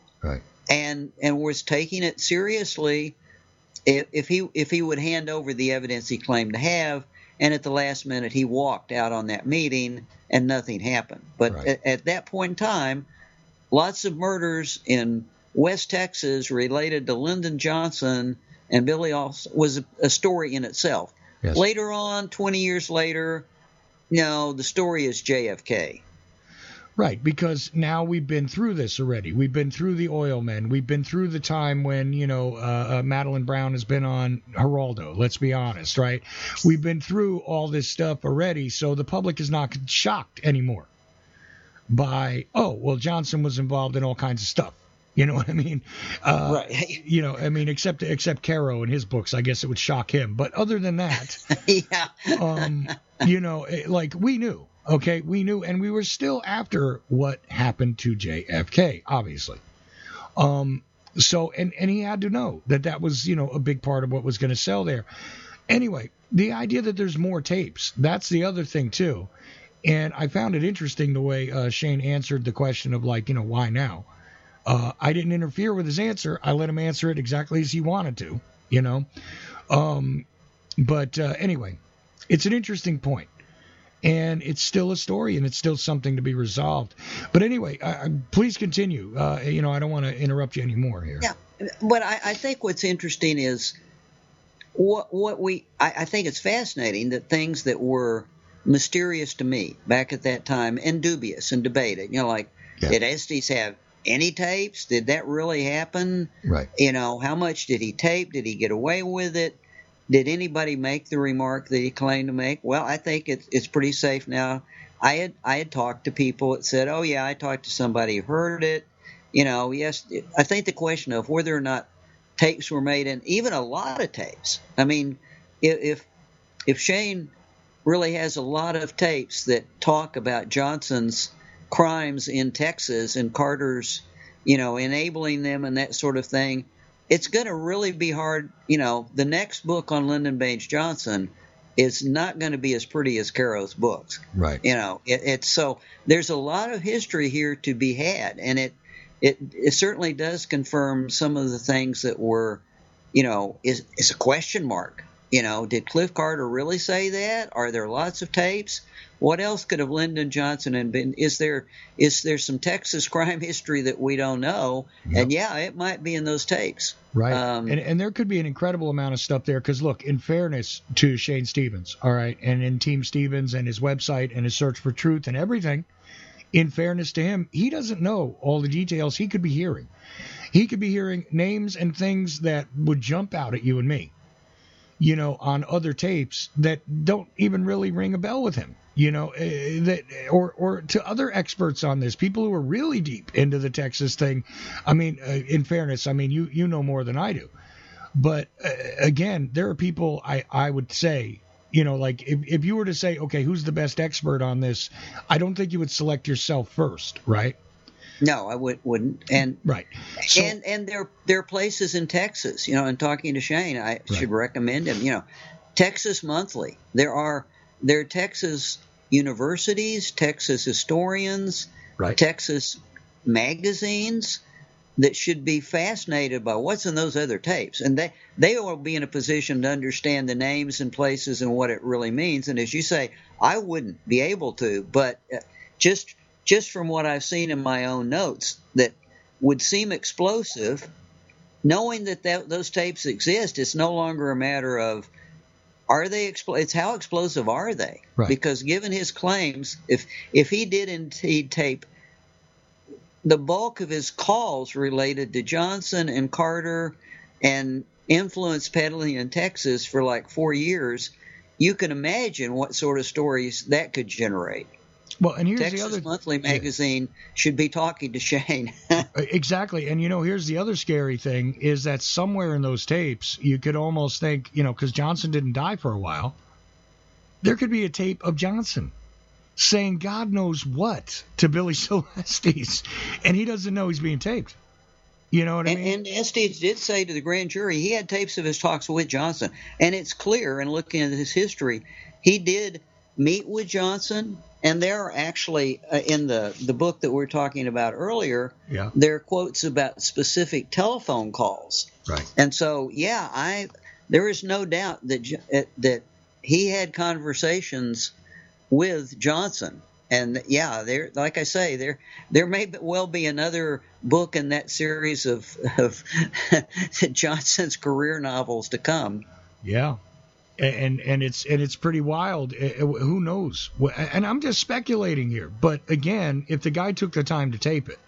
C: and was taking it seriously. If he would hand over the evidence he claimed to have, and at the last minute he walked out on that meeting and nothing happened. But at that point in time, lots of murders in West Texas related to Lyndon Johnson and Billy was a story in itself.
B: Yes.
C: Later on, 20 years later, the story is JFK.
B: Right, because now we've been through this already. We've been through the oil men. We've been through the time when, Madeline Brown has been on Geraldo, let's be honest, right? We've been through all this stuff already, so the public is not shocked anymore by, Johnson was involved in all kinds of stuff. You know what I mean?
C: Right.
B: Except Caro in his books, I guess it would shock him. But other than that, we knew. Okay, we knew, and we were still after what happened to JFK, obviously. So he had to know that was, a big part of what was going to sell there. Anyway, the idea that there's more tapes, that's the other thing, too. And I found it interesting the way Shane answered the question of, why now? I didn't interfere with his answer. I let him answer it exactly as he wanted to, Anyway, it's an interesting point. And it's still a story, and it's still something to be resolved. But anyway, please continue. I don't want to interrupt you anymore here.
C: Yeah, but I think what's interesting is I think it's fascinating that things that were mysterious to me back at that time and dubious and debated, did Estes have any tapes? Did that really happen?
B: Right.
C: How much did he tape? Did he get away with it? Did anybody make the remark that he claimed to make? Well, I think it's pretty safe now. I had talked to people that said, "Oh yeah, I talked to somebody who heard it." Yes. I think the question of whether or not tapes were made, and even a lot of tapes. I mean, if Shane really has a lot of tapes that talk about Johnson's crimes in Texas and Carter's, enabling them and that sort of thing, it's going to really be hard. The next book on Lyndon Baines Johnson is not going to be as pretty as Caro's books.
B: Right.
C: It's so there's a lot of history here to be had, and it certainly does confirm some of the things that were, is a question mark. Did Cliff Carter really say that? Are there lots of tapes? What else could have Lyndon Johnson been? Is there some Texas crime history that we don't know? Yep. And yeah, it might be in those tapes.
B: Right. And there could be an incredible amount of stuff there because, look, in fairness to Shane Stevens, all right, and in Team Stevens and his website and his search for truth and everything, in fairness to him, he doesn't know all the details he could be hearing. He could be hearing names and things that would jump out at you and me, on other tapes that don't even really ring a bell with him. Or to other experts on this, people who are really deep into the Texas thing. I mean, in fairness, you know more than I do. But again, there are people I would say, if you were to say, okay, who's the best expert on this? I don't think you would select yourself first, right?
C: No, I wouldn't. And
B: right. So,
C: and there are places in Texas, and talking to Shane, I should recommend him. Texas Monthly. There are Texas universities, Texas historians,
B: right.
C: Texas magazines that should be fascinated by what's in those other tapes. And they will be in a position to understand the names and places and what it really means. And as you say, I wouldn't be able to, but just from what I've seen in my own notes that would seem explosive, knowing that those tapes exist, it's no longer a matter of are they it's how explosive are they?
B: Right.
C: Because given his claims, if he did indeed tape the bulk of his calls related to Johnson and Carter and influence peddling in Texas for like 4 years, you can imagine what sort of stories that could generate.
B: Well, and here's
C: Texas
B: the other
C: Monthly magazine should be talking to Shane.
B: Exactly. And, here's the other scary thing is that somewhere in those tapes, you could almost think, because Johnson didn't die for a while, there could be a tape of Johnson saying God knows what to Billy Celestes, and he doesn't know he's being taped. You know what I mean?
C: And Estes did say to the grand jury he had tapes of his talks with Johnson. And it's clear in looking at his history, he did meet with Johnson. And there are actually, in the book that we were talking about earlier, there are quotes about specific telephone calls.
B: Right.
C: And so, there is no doubt that he had conversations with Johnson. And there, like I say, there may well be another book in that series of Johnson's career novels to come.
B: Yeah. and it's pretty wild. Who knows? And I'm just speculating here. But again, if the guy took the time to tape it,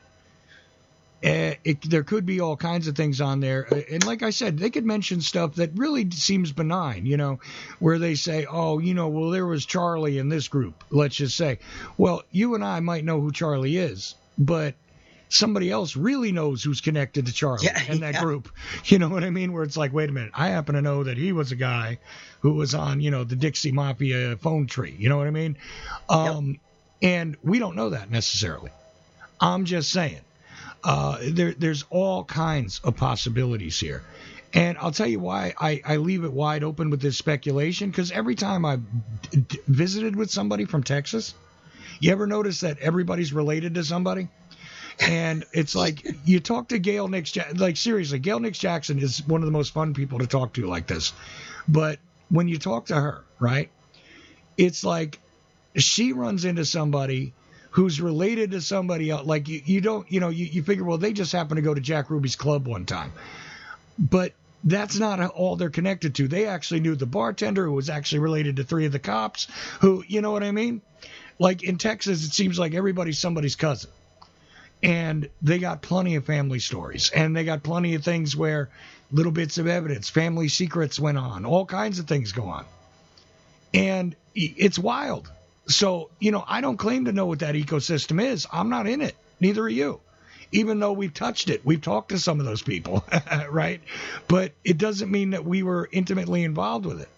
B: there could be all kinds of things on there. And like I said, they could mention stuff that really seems benign, where they say, oh, well, there was Charlie in this group. Let's just say, well, you and I might know who Charlie is, but somebody else really knows who's connected to Charlie in that group. You know what I mean? Where it's like, wait a minute, I happen to know that he was a guy who was on, the Dixie Mafia phone tree. You know what I mean? And we don't know that necessarily. I'm just saying. There's all kinds of possibilities here. And I'll tell you why I leave it wide open with this speculation, because every time I've visited with somebody from Texas, you ever notice that everybody's related to somebody? And it's like, you talk to Gail Nix, like seriously, Gail Nix Jackson is one of the most fun people to talk to like this. But when you talk to her, right, it's like she runs into somebody who's related to somebody else. Like you don't, you figure, well, they just happen to go to Jack Ruby's club one time. But that's not all they're connected to. They actually knew the bartender who was actually related to 3 of the cops who, you know what I mean? Like in Texas, it seems like everybody's somebody's cousin. And they got plenty of family stories, and they got plenty of things where little bits of evidence, family secrets went on, all kinds of things go on. And it's wild. So, I don't claim to know what that ecosystem is. I'm not in it. Neither are you. Even though we've touched it, we've talked to some of those people, right? But it doesn't mean that we were intimately involved with it.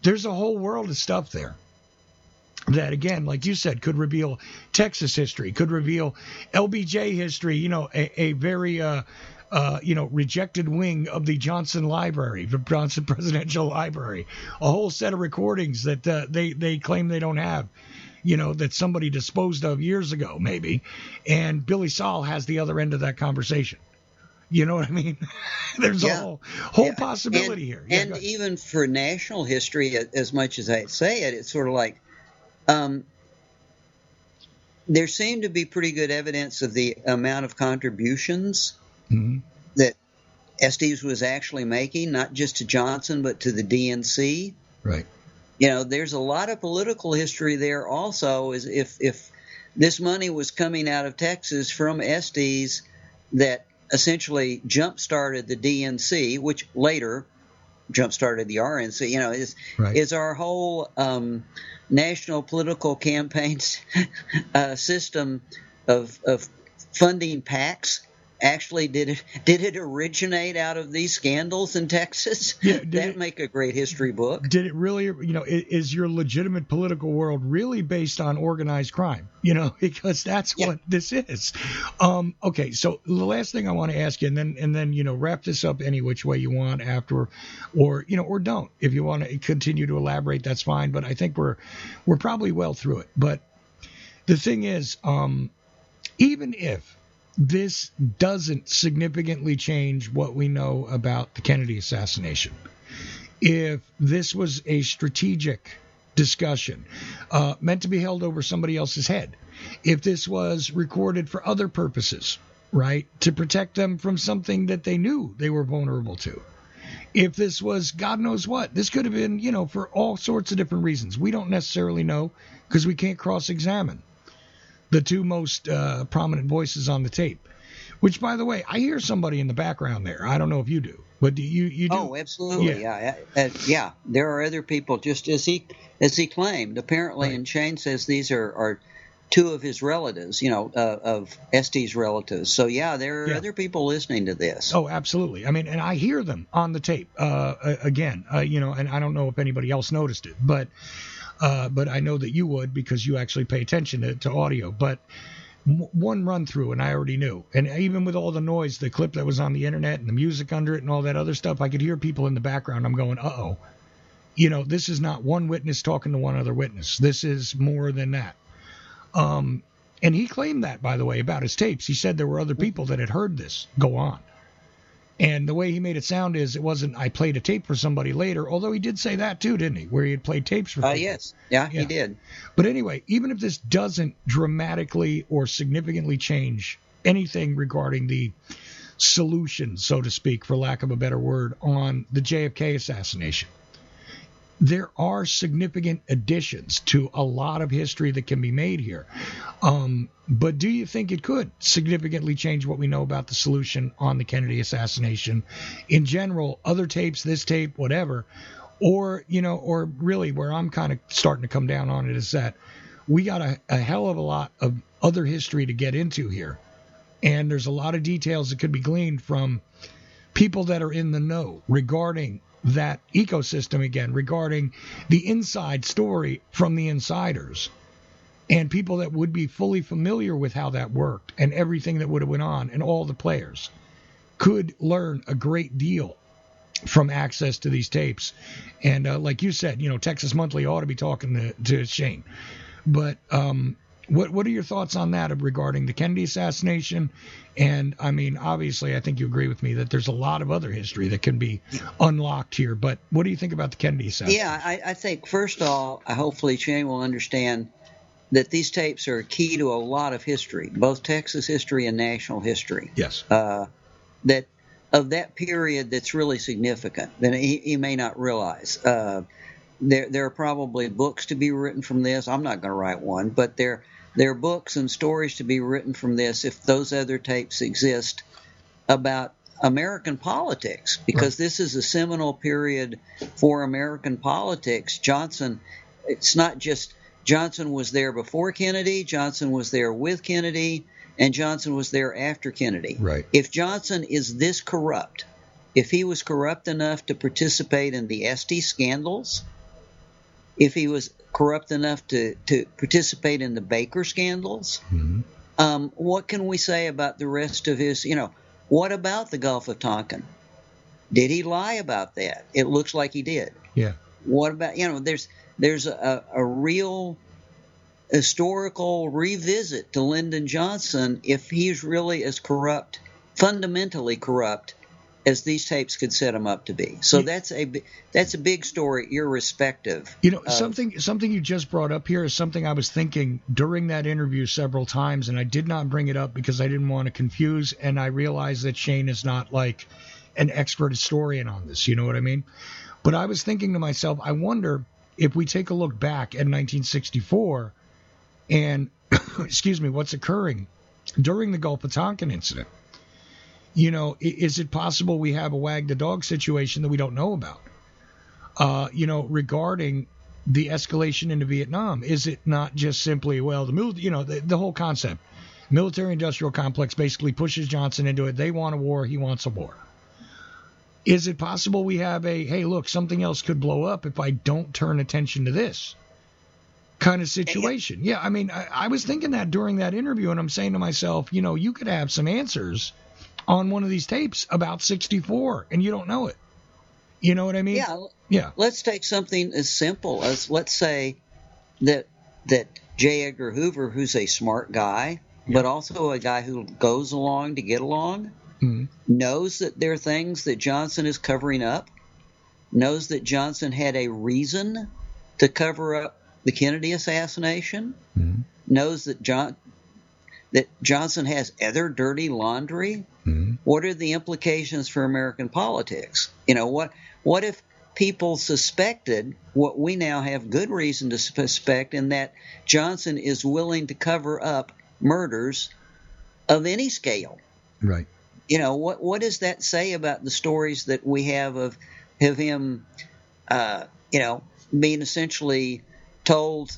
B: There's a whole world of stuff there that, again, like you said, could reveal Texas history, could reveal LBJ history, a very, rejected wing of the Johnson Library, the Johnson Presidential Library, a whole set of recordings that they claim they don't have, that somebody disposed of years ago, maybe. And Billy Saul has the other end of that conversation. You know what I mean? There's a whole possibility here.
C: And even for national history, as much as I say it, it's sort of like, there seemed to be pretty good evidence of the amount of contributions that Estes was actually making, not just to Johnson, but to the DNC.
B: Right.
C: There's a lot of political history there also, is if this money was coming out of Texas from Estes that essentially jump-started the DNC, which later jump-started the RNC, is our whole national political campaigns system of funding PACs. Actually, did it originate out of these scandals in Texas? Yeah, that'd make a great history book.
B: Did it really? Is your legitimate political world really based on organized crime? Because that's what this is. Okay, so the last thing I want to ask you, and then wrap this up any which way you want after, or don't. If you want to continue to elaborate, that's fine. But I think we're probably well through it. But the thing is, even if this doesn't significantly change what we know about the Kennedy assassination, if this was a strategic discussion meant to be held over somebody else's head, if this was recorded for other purposes, right, to protect them from something that they knew they were vulnerable to, if this was God knows what, this could have been, for all sorts of different reasons. We don't necessarily know because we can't cross-examine the 2 most prominent voices on the tape. Which, by the way, I hear somebody in the background there. I don't know if you do, but do you do?
C: Oh, absolutely, yeah. There are other people, just as he claimed. Apparently, right. And Shane says these are 2 of his relatives, of Estes' relatives. So, there are other people listening to this.
B: Oh, absolutely. I mean, and I hear them on the tape again, and I don't know if anybody else noticed it, but I know that you would because you actually pay attention to audio. But one run through, and I already knew. And even with all the noise, the clip that was on the internet and the music under it and all that other stuff, I could hear people in the background. I'm going, uh-oh. This is not one witness talking to one other witness. This is more than that. And he claimed that, by the way, about his tapes. He said there were other people that had heard this go on. And the way he made it sound is it wasn't, I played a tape for somebody later, although he did say that too, didn't he? Where he had played tapes for people.
C: Yes. Yeah, he did.
B: But anyway, even if this doesn't dramatically or significantly change anything regarding the solution, so to speak, for lack of a better word, on the JFK assassination, there are significant additions to a lot of history that can be made here. But do you think it could significantly change what we know about the solution on the Kennedy assassination in general, other tapes, this tape, whatever? Or, or really where I'm kind of starting to come down on it is that we got a hell of a lot of other history to get into here. And there's a lot of details that could be gleaned from people that are in the know regarding that ecosystem again, regarding the inside story from the insiders and people that would be fully familiar with how that worked and everything that would have went on, and all the players could learn a great deal from access to these tapes. And like you said, Texas Monthly ought to be talking to Shane. But what are your thoughts on that regarding the Kennedy assassination? And I mean, obviously, I think you agree with me that there's a lot of other history that can be unlocked here. But what do you think about the Kennedy assassination?
C: Yeah, I think, first of all, hopefully Shane will understand that these tapes are key to a lot of history, both Texas history and national history.
B: Yes.
C: That of that period that's really significant that he may not realize. There are probably books to be written from this. I'm not going to write one, but there are books and stories to be written from this if those other tapes exist about American politics, because This is a seminal period for American politics. It's not just Johnson was there before Kennedy, Johnson was there with Kennedy, and Johnson was there after Kennedy.
B: Right.
C: If Johnson is this corrupt, if he was corrupt enough to participate in the Estes scandals, if he was corrupt enough to participate in the Baker scandals, what can we say about the rest of his, what about the Gulf of Tonkin? Did he lie about that? It looks like he did.
B: Yeah.
C: What about, there's a real historical revisit to Lyndon Johnson if he's really as corrupt, fundamentally corrupt, as these tapes could set him up to be. So that's a big story, irrespective.
B: Something you just brought up here is something I was thinking during that interview several times, and I did not bring it up because I didn't want to confuse, and I realized that Shane is not like an expert historian on this, you know what I mean? But I was thinking to myself, I wonder if we take a look back at 1964 and, excuse me, what's occurring during the Gulf of Tonkin incident. Is it possible we have a wag the dog situation that we don't know about? Regarding the escalation into Vietnam, is it not just simply, the whole concept, military-industrial complex basically pushes Johnson into it. They want a war. He wants a war. Is it possible we have hey, look, something else could blow up if I don't turn attention to this kind of situation? Yeah, I mean, I was thinking that during that interview, and I'm saying to myself, you could have some answers on one of these tapes about 64, and you don't know it. You know what I mean? Yeah.
C: Let's take something as simple as, let's say that J. Edgar Hoover, who's a smart guy, but also a guy who goes along to get along, knows that there are things that Johnson is covering up, knows that Johnson had a reason to cover up the Kennedy assassination, knows that Johnson has other dirty laundry. What are the implications for American politics? What if people suspected what we now have good reason to suspect, in that Johnson is willing to cover up murders of any scale?
B: Right.
C: What does that say about the stories that we have of him, being essentially told,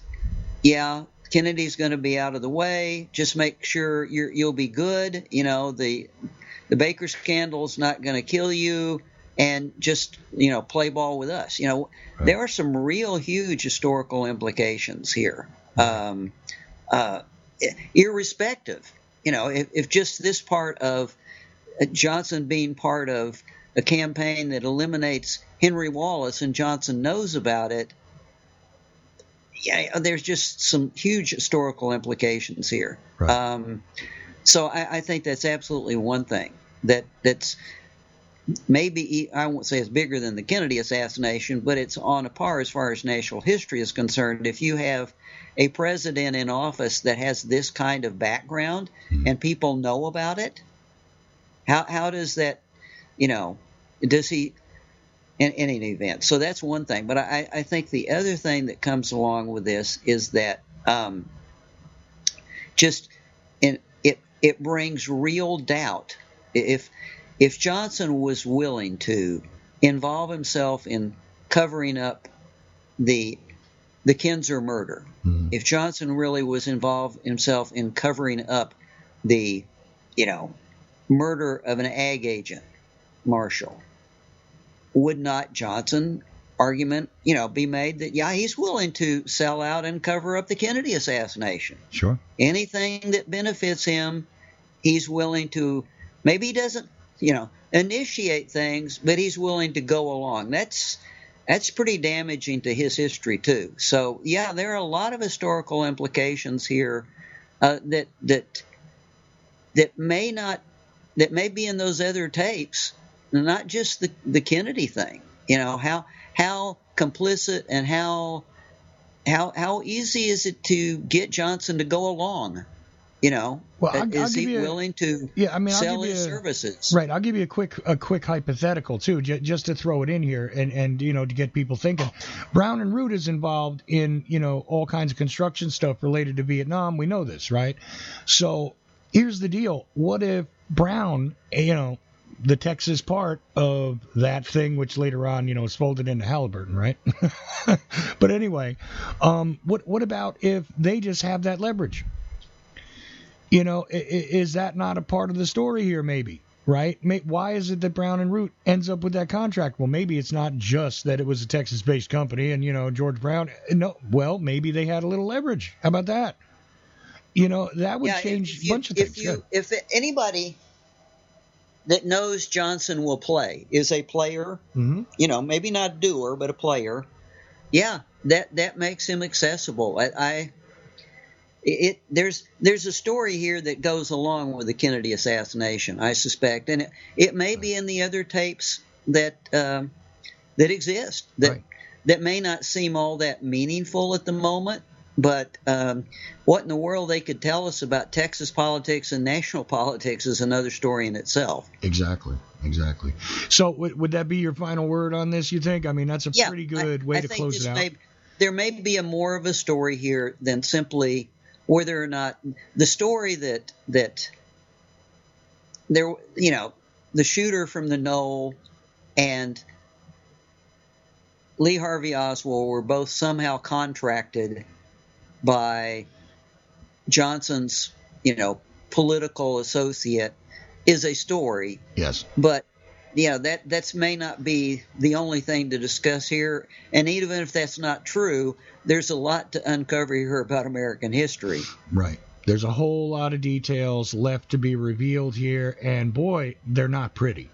C: yeah, Kennedy's going to be out of the way. Just make sure you'll be good. The Baker scandal's not going to kill you, and just play ball with us. There are some real huge historical implications here. Irrespective, if just this part of Johnson being part of a campaign that eliminates Henry Wallace, and Johnson knows about it. Yeah, there's just some huge historical implications here. Right. So I think that's absolutely one thing that's maybe, I won't say it's bigger than the Kennedy assassination, but it's on a par as far as national history is concerned. If you have a president in office that has this kind of background and people know about it, how does that, does he in any event. So that's one thing. But I think the other thing that comes along with this is that it brings real doubt. If Johnson was willing to involve himself in covering up the Kinzer murder, if Johnson really was involved himself in covering up the murder of an ag agent, Marshall, would not Johnson argument be made that he's willing to sell out and cover up the Kennedy assassination?
B: Sure. Anything
C: that benefits him, he's willing to. Maybe he doesn't initiate things, but he's willing to go along. That's pretty damaging to his history too. So there are a lot of historical implications here that may be in those other tapes, not just the Kennedy thing. How complicit and how easy is it to get Johnson to go along? Is he willing to sell his services?
B: Right. I'll give you a quick hypothetical too, just to throw it in here and to get people thinking. Brown and Root is involved in all kinds of construction stuff related to Vietnam. We know this, right? So here's the deal: what if Brown, the Texas part of that thing, which later on, is folded into Halliburton, right? But anyway, what about if they just have that leverage? Is that not a part of the story here, maybe, right? Why is it that Brown and Root ends up with that contract? Well, maybe it's not just that it was a Texas-based company and, George Brown. No, well, maybe they had a little leverage. How about that? That would change a bunch of things.
C: If anybody that knows Johnson will play is a player, maybe not a doer, but a player, that makes him accessible. There's a story here that goes along with the Kennedy assassination, I suspect, and it may be in the other tapes that exist that may not seem all that meaningful at the moment, but what in the world they could tell us about Texas politics and national politics is another story in itself.
B: Exactly. So would that be your final word on this, you think? I mean, that's a pretty good way to close it out.
C: There may be more of a story here than simply whether or not the story that there, the shooter from the Knoll and Lee Harvey Oswald were both somehow contracted by Johnson's, political associate is a story.
B: Yes.
C: But that may not be the only thing to discuss here. And even if that's not true, there's a lot to uncover here about American history.
B: Right. There's a whole lot of details left to be revealed here, and boy, they're not pretty.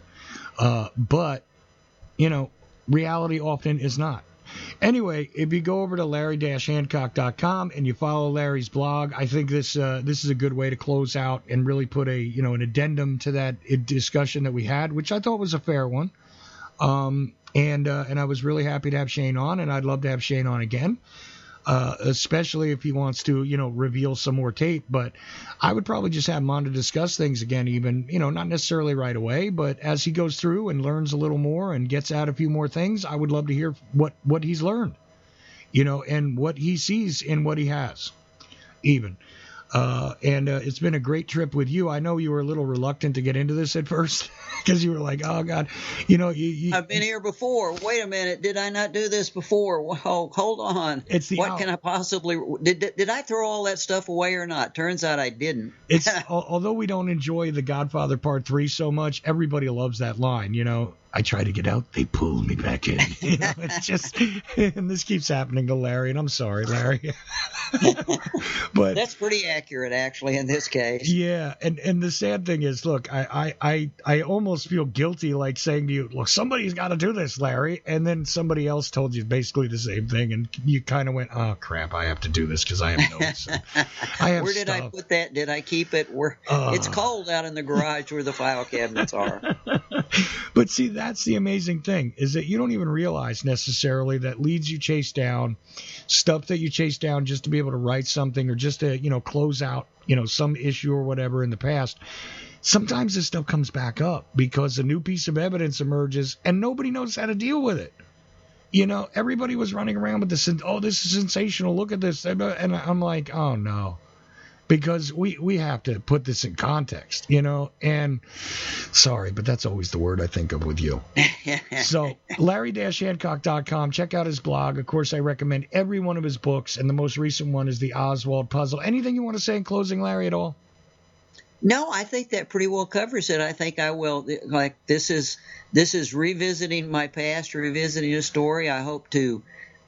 B: But reality often is not. Anyway, if you go over to larry-hancock.com and you follow Larry's blog, I think this is a good way to close out and really put an addendum to that discussion that we had, which I thought was a fair one. And I was really happy to have Shane on, and I'd love to have Shane on again, especially if he wants to, reveal some more tape. But I would probably just have him on to discuss things again, even, not necessarily right away, but as he goes through and learns a little more and gets out a few more things, I would love to hear what he's learned, and what he sees in what he has, even. And it's been a great trip with you. I know you were a little reluctant to get into this at first because you were like, oh, God,
C: I've been here before. Wait a minute. Did I not do this before? Whoa, hold on. What can I possibly – did I throw all that stuff away or not? Turns out I didn't.
B: Although we don't enjoy The Godfather Part 3 so much, everybody loves that line, I try to get out, they pull me back in. It's just, and this keeps happening to Larry, and I'm sorry, Larry. But
C: that's pretty accurate, actually, in this case.
B: Yeah, and the sad thing is, look, I almost feel guilty, like saying to you, look, somebody's got to do this, Larry, and then somebody else told you basically the same thing, and you kind of went, oh crap, I have to do this because I have notes.
C: Where did I put that? Did I keep it? It's cold out in the garage where the file cabinets are.
B: But see, that's the amazing thing, is that you don't even realize necessarily that leads you chase down, stuff that you chase down just to be able to write something or just to, close out, some issue or whatever in the past. sometimes this stuff comes back up because a new piece of evidence emerges and nobody knows how to deal with it. Everybody was running around with this, oh, this is sensational, look at this. And I'm like, oh, no. Because we have to put this in context, and sorry, but that's always the word I think of with you. So Larry-Hancock.com, check out his blog. Of course, I recommend every one of his books, and the most recent one is the Oswald puzzle. Anything you want to say in closing, Larry, at all?
C: No, I think that pretty well covers it. I think I will. Like, this is revisiting my past, revisiting a story. I hope to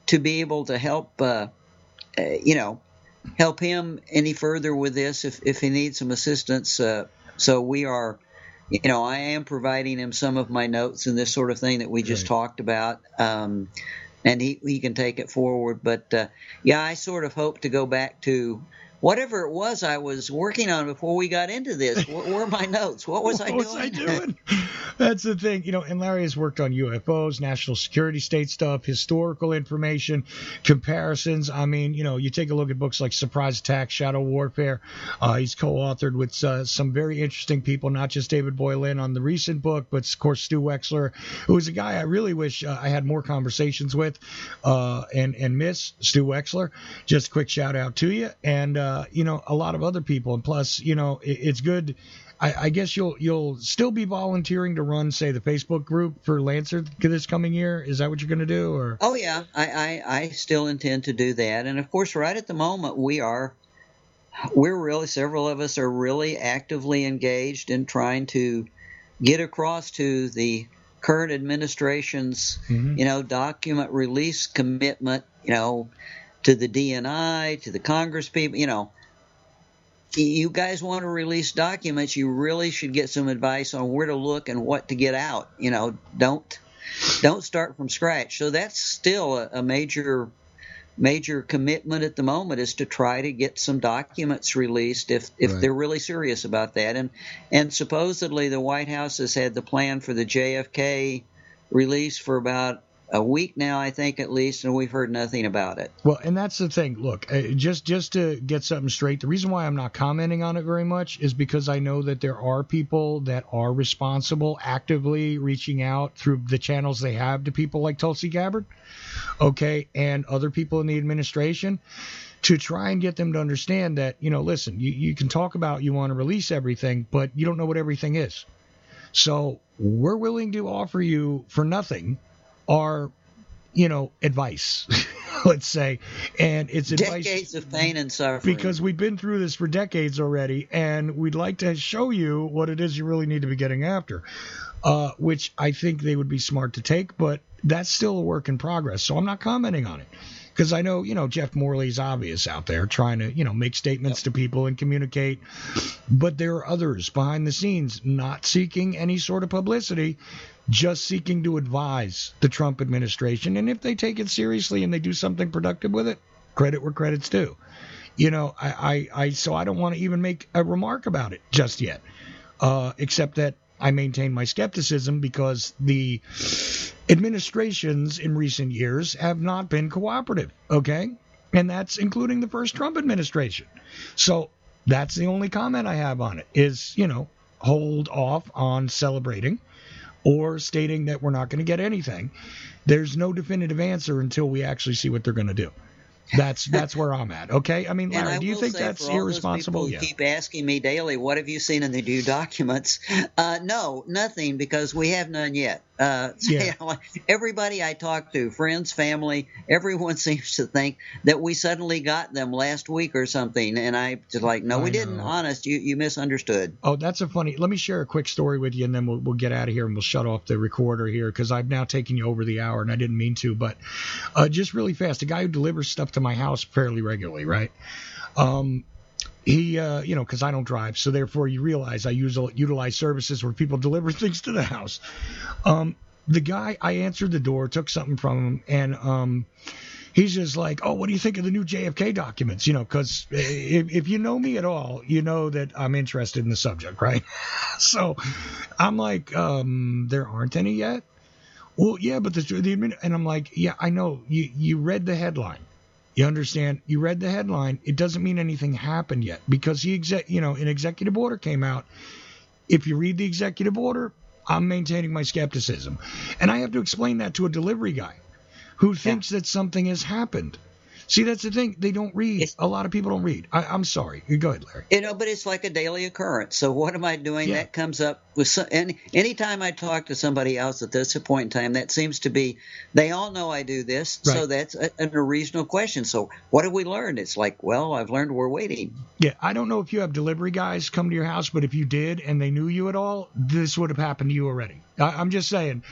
C: be able to help, help him any further with this if he needs some assistance. So we are, I am providing him some of my notes and this sort of thing that we just talked about. And he can take it forward. But I sort of hope to go back to whatever it was I was working on before we got into this. What were my notes? What was I doing?
B: That's the thing, and Larry has worked on UFOs, national security state stuff, historical information, comparisons. I mean, you take a look at books like Surprise Attack, Shadow Warfare. He's co-authored with some very interesting people, not just David Boylin on the recent book, but of course Stu Wexler, who is a guy I really wish I had more conversations with, and miss Stu Wexler. Just a quick shout out to you, and a lot of other people, and plus, it's good. I guess you'll still be volunteering to run, say, the Facebook group for Lancer this coming year. Is that what you're going to do? Or?
C: Oh yeah, I still intend to do that, and of course, right at the moment we're really, several of us are really actively engaged in trying to get across to the current administration's document release commitment, to the DNI, to the Congress people, you guys want to release documents, you really should get some advice on where to look and what to get out. Don't start from scratch. So that's still a major commitment at the moment, is to try to get some documents released if they're really serious about that. And supposedly the White House has had the plan for the JFK release for about a week now, I think, at least, and we've heard nothing about it.
B: Well, and that's the thing. Look, just to get something straight, the reason why I'm not commenting on it very much is because I know that there are people that are responsible, actively reaching out through the channels they have to people like Tulsi Gabbard, and other people in the administration, to try and get them to understand that, listen, you can talk about you want to release everything, but you don't know what everything is. So we're willing to offer you for nothing our, advice, let's say. And it's advice.
C: Decades of pain and suffering.
B: Because we've been through this for decades already, and we'd like to show you what it is you really need to be getting after, which I think they would be smart to take, but that's still a work in progress. So I'm not commenting on it. Because I know, Jeff Morley's obvious out there trying to, make statements to people and communicate. But there are others behind the scenes not seeking any sort of publicity, just seeking to advise the Trump administration. And if they take it seriously and they do something productive with it, credit where credit's due. So I don't want to even make a remark about it just yet, except that I maintain my skepticism because the administrations in recent years have not been cooperative, and that's including the first Trump administration. So that's the only comment I have on it is, hold off on celebrating or stating that we're not going to get anything. There's no definitive answer until we actually see what they're going to do. That's where I'm at. Okay. I mean, Larry, do you think that's irresponsible?
C: You keep asking me daily, what have you seen in the new documents? No, nothing, because we have none yet. Everybody I talk to, friends, family, everyone seems to think that we suddenly got them last week or something. And I just like, no, we didn't. Honest, you misunderstood.
B: Oh, that's let me share a quick story with you, and then we'll get out of here and we'll shut off the recorder here, because I've now taken you over the hour and I didn't mean to, but just really fast, a guy who delivers stuff to my house fairly regularly, right? He, because I don't drive, so therefore you realize I utilize services where people deliver things to the house. The guy, I answered the door, took something from him, and he's just like, oh, what do you think of the new JFK documents? Because if you know me at all, you know that I'm interested in the subject, right? So I'm like, there aren't any yet? Well, yeah, but and I'm like, yeah, I know, you read the headline. You understand? You read the headline. It doesn't mean anything happened yet, because an executive order came out if you read the executive order, I'm maintaining my skepticism. And I have to explain that to a delivery guy who thinks that something has happened. See, that's the thing. They don't read. A lot of people don't read. I'm sorry. You go ahead, Larry.
C: But it's like a daily occurrence. So what am I doing? That comes up with anytime I talk to somebody else at this point in time, that seems to be, they all know I do this. Right. So that's a reasonable question. So what have we learned? It's like, well, I've learned we're waiting. Yeah,
B: I don't know if you have delivery guys come to your house, but if you did and they knew you at all, this would have happened to you already. I'm just saying.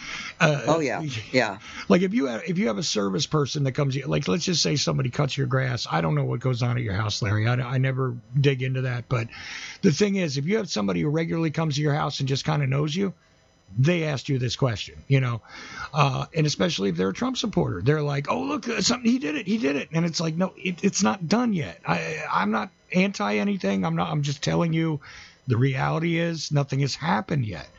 C: Yeah.
B: Like if you have a service person that comes, like let's just say somebody cuts your grass. I don't know what goes on at your house, Larry. I never dig into that. But the thing is, if you have somebody who regularly comes to your house and just kind of knows you, they asked you this question, and especially if they're a Trump supporter, they're like, oh, look, something, he did it. And it's like, no, it's not done yet. I'm not anti anything. I'm just telling you the reality is nothing has happened yet.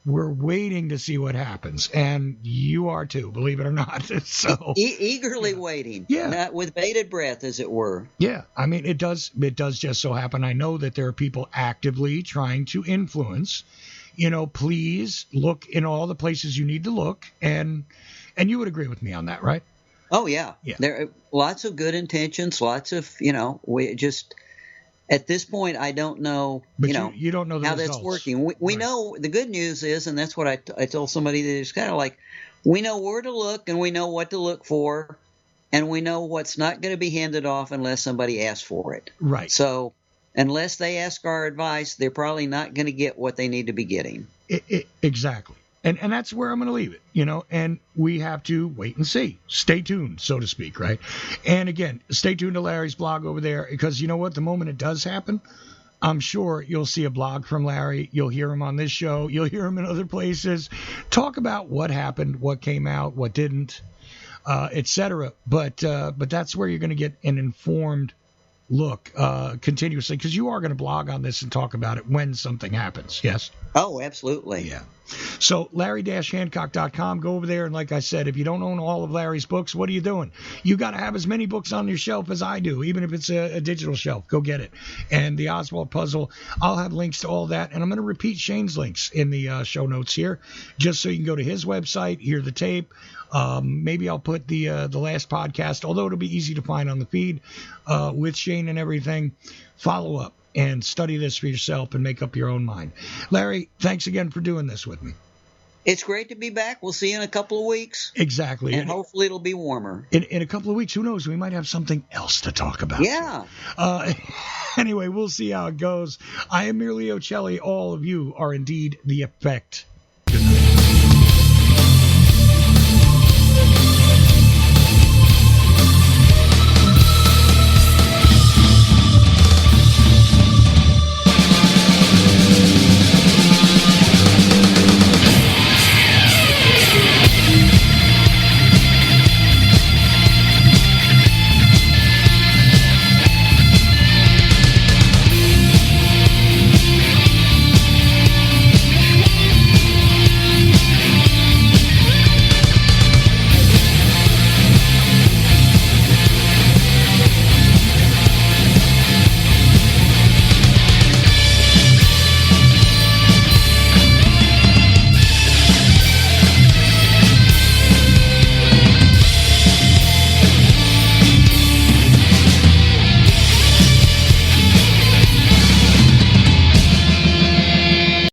B: We're waiting to see what happens, and you are too, believe it or not. So
C: eagerly waiting, not with bated breath, as it were.
B: Yeah, I mean, it does just so happen. I know that there are people actively trying to influence. Please look in all the places you need to look, and you would agree with me on that, right?
C: Oh yeah. There are lots of good intentions, lots of we just. At this point, I don't know,
B: you don't know
C: how
B: results.
C: That's working. We know the good news is, and that's what I told somebody, that it's kind of like we know where to look and we know what to look for, and we know what's not going to be handed off unless somebody asks for it.
B: Right.
C: So unless they ask our advice, they're probably not going to get what they need to be getting.
B: Exactly. And that's where I'm going to leave it, and we have to wait and see. Stay tuned, so to speak, right? And again, stay tuned to Larry's blog over there, because you know what? The moment it does happen, I'm sure you'll see a blog from Larry. You'll hear him on this show. You'll hear him in other places. Talk about what happened, what came out, what didn't, etc. But that's where you're going to get an informed look continuously, because you are going to blog on this and talk about it when something happens. Yes?
C: Oh, absolutely.
B: Yeah. So Larry-Hancock.com, go over there, and like I said, if you don't own all of Larry's books, what are you doing? You got to have as many books on your shelf as I do, even if it's a digital shelf. Go get it. And the Oswald puzzle, I'll have links to all that, and I'm going to repeat Shane's links in the show notes here, just so you can go to his website, hear the tape. Maybe I'll put the last podcast, although it'll be easy to find on the feed, with Shane and everything. Follow up and study this for yourself and make up your own mind. Larry, thanks again for doing this with me.
C: It's great to be back. We'll see you in a couple of weeks.
B: Exactly.
C: And hopefully it'll be warmer.
B: In a couple of weeks, who knows? We might have something else to talk about.
C: Yeah.
B: Anyway, we'll see how it goes. I am merely Ochelli. All of you are indeed the effect. Good night.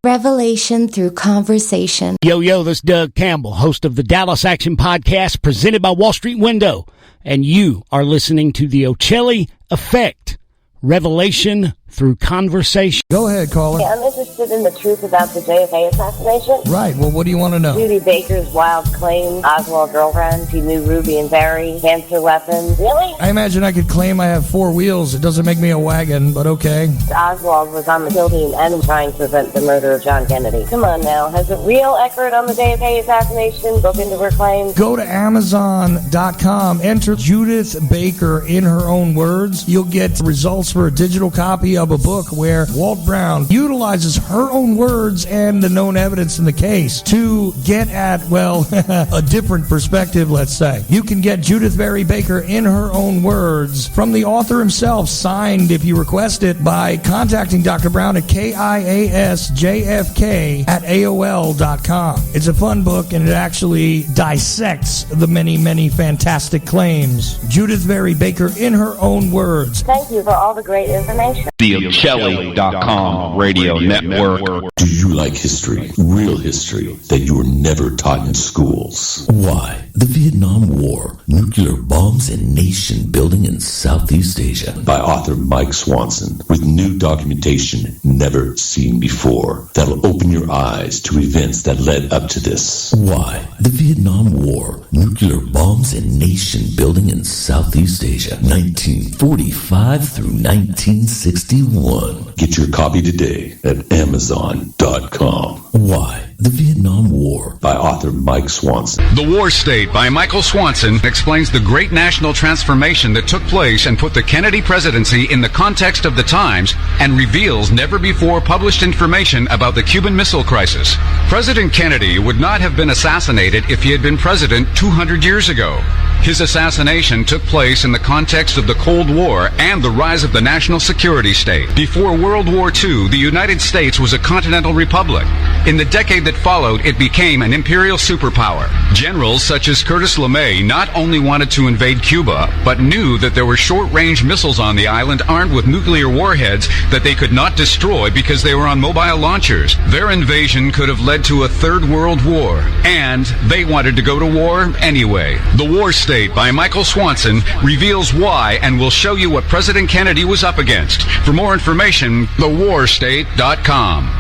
D: Revelation through conversation.
E: Yo, this is Doug Campbell, host of the Dallas Action Podcast, presented by Wall Street Window. And you are listening to the Ochelli Effect. Revelation through conversation.
B: Go ahead, caller.
F: I'm interested in the truth about the JFK assassination.
B: Right. Well, what do you want to know?
F: Judy Baker's wild claim, Oswald girlfriend, she knew Ruby and Barry, cancer weapons. Really?
B: I imagine I could claim I have 4 wheels. It doesn't make me a wagon, but okay.
F: Oswald was on the kill team and trying to prevent the murder of John Kennedy. Come on now. Has a real expert on the JFK assassination looked into her claims?
B: Go to Amazon.com. Enter Judith Baker in her own words. You'll get results for a digital copy of of a book where Walt Brown utilizes her own words and the known evidence in the case to get at, well, a different perspective, let's say. You can get Judith Barry Baker in her own words from the author himself, signed if you request it by contacting Dr. Brown at KIASJFK@AOL.com. It's a fun book, and it actually dissects the many, many fantastic claims. Judith Barry Baker in her own words.
F: Thank you for all the great information.
G: The Ochelli.com radio network.
H: Do you like history? Real history that you were never taught in schools? Why? The Vietnam War, nuclear bombs and nation building in Southeast Asia. By author Mike Swanson, with new documentation never seen before that'll open your eyes to events that led up to this. Why? The Vietnam War, nuclear bombs and nation building in Southeast Asia, 1945 through 1961. Get your copy today at Amazon.com. Why? The Vietnam War, by author Mike Swanson.
I: The War State by Michael Swanson explains the great national transformation that took place and put the Kennedy presidency in the context of the times and reveals never-before published information about the Cuban Missile Crisis. President Kennedy would not have been assassinated if he had been president 200 years ago. His assassination took place in the context of the Cold War and the rise of the national security state. Before World War II, the United States was a continental republic. In the decade that followed, it became an imperial superpower. Generals such as Curtis LeMay not only wanted to invade Cuba, but knew that there were short-range missiles on the island armed with nuclear warheads that they could not destroy because they were on mobile launchers. Their invasion could have led to a third world war, and they wanted to go to war anyway. The War State by Michael Swanson reveals why and will show you what President Kennedy was up against. For more information, thewarstate.com.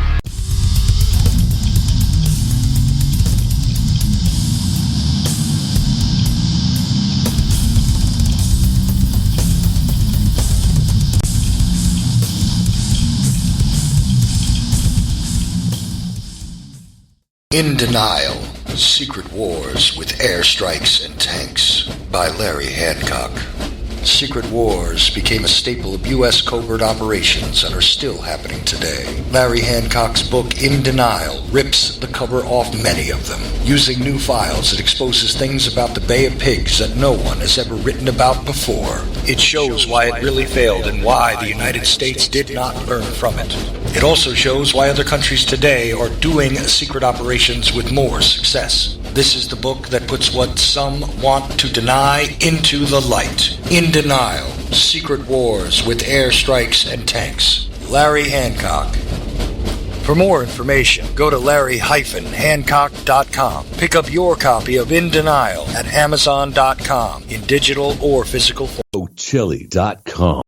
J: In Denial, Secret Wars with Airstrikes and Tanks by Larry Hancock. Secret wars became a staple of U.S. covert operations and are still happening today. Larry Hancock's book, In Denial, rips the cover off many of them. Using new files, it exposes things about the Bay of Pigs that no one has ever written about before. It shows why it really failed and why the United States did not learn from it. It also shows why other countries today are doing secret operations with more success. This is the book that puts what some want to deny into the light. In Denial, Secret Wars with Airstrikes and Tanks. Larry Hancock. For more information, go to larry-hancock.com. Pick up your copy of In Denial at Amazon.com in digital or physical form.
H: Ochelli.com.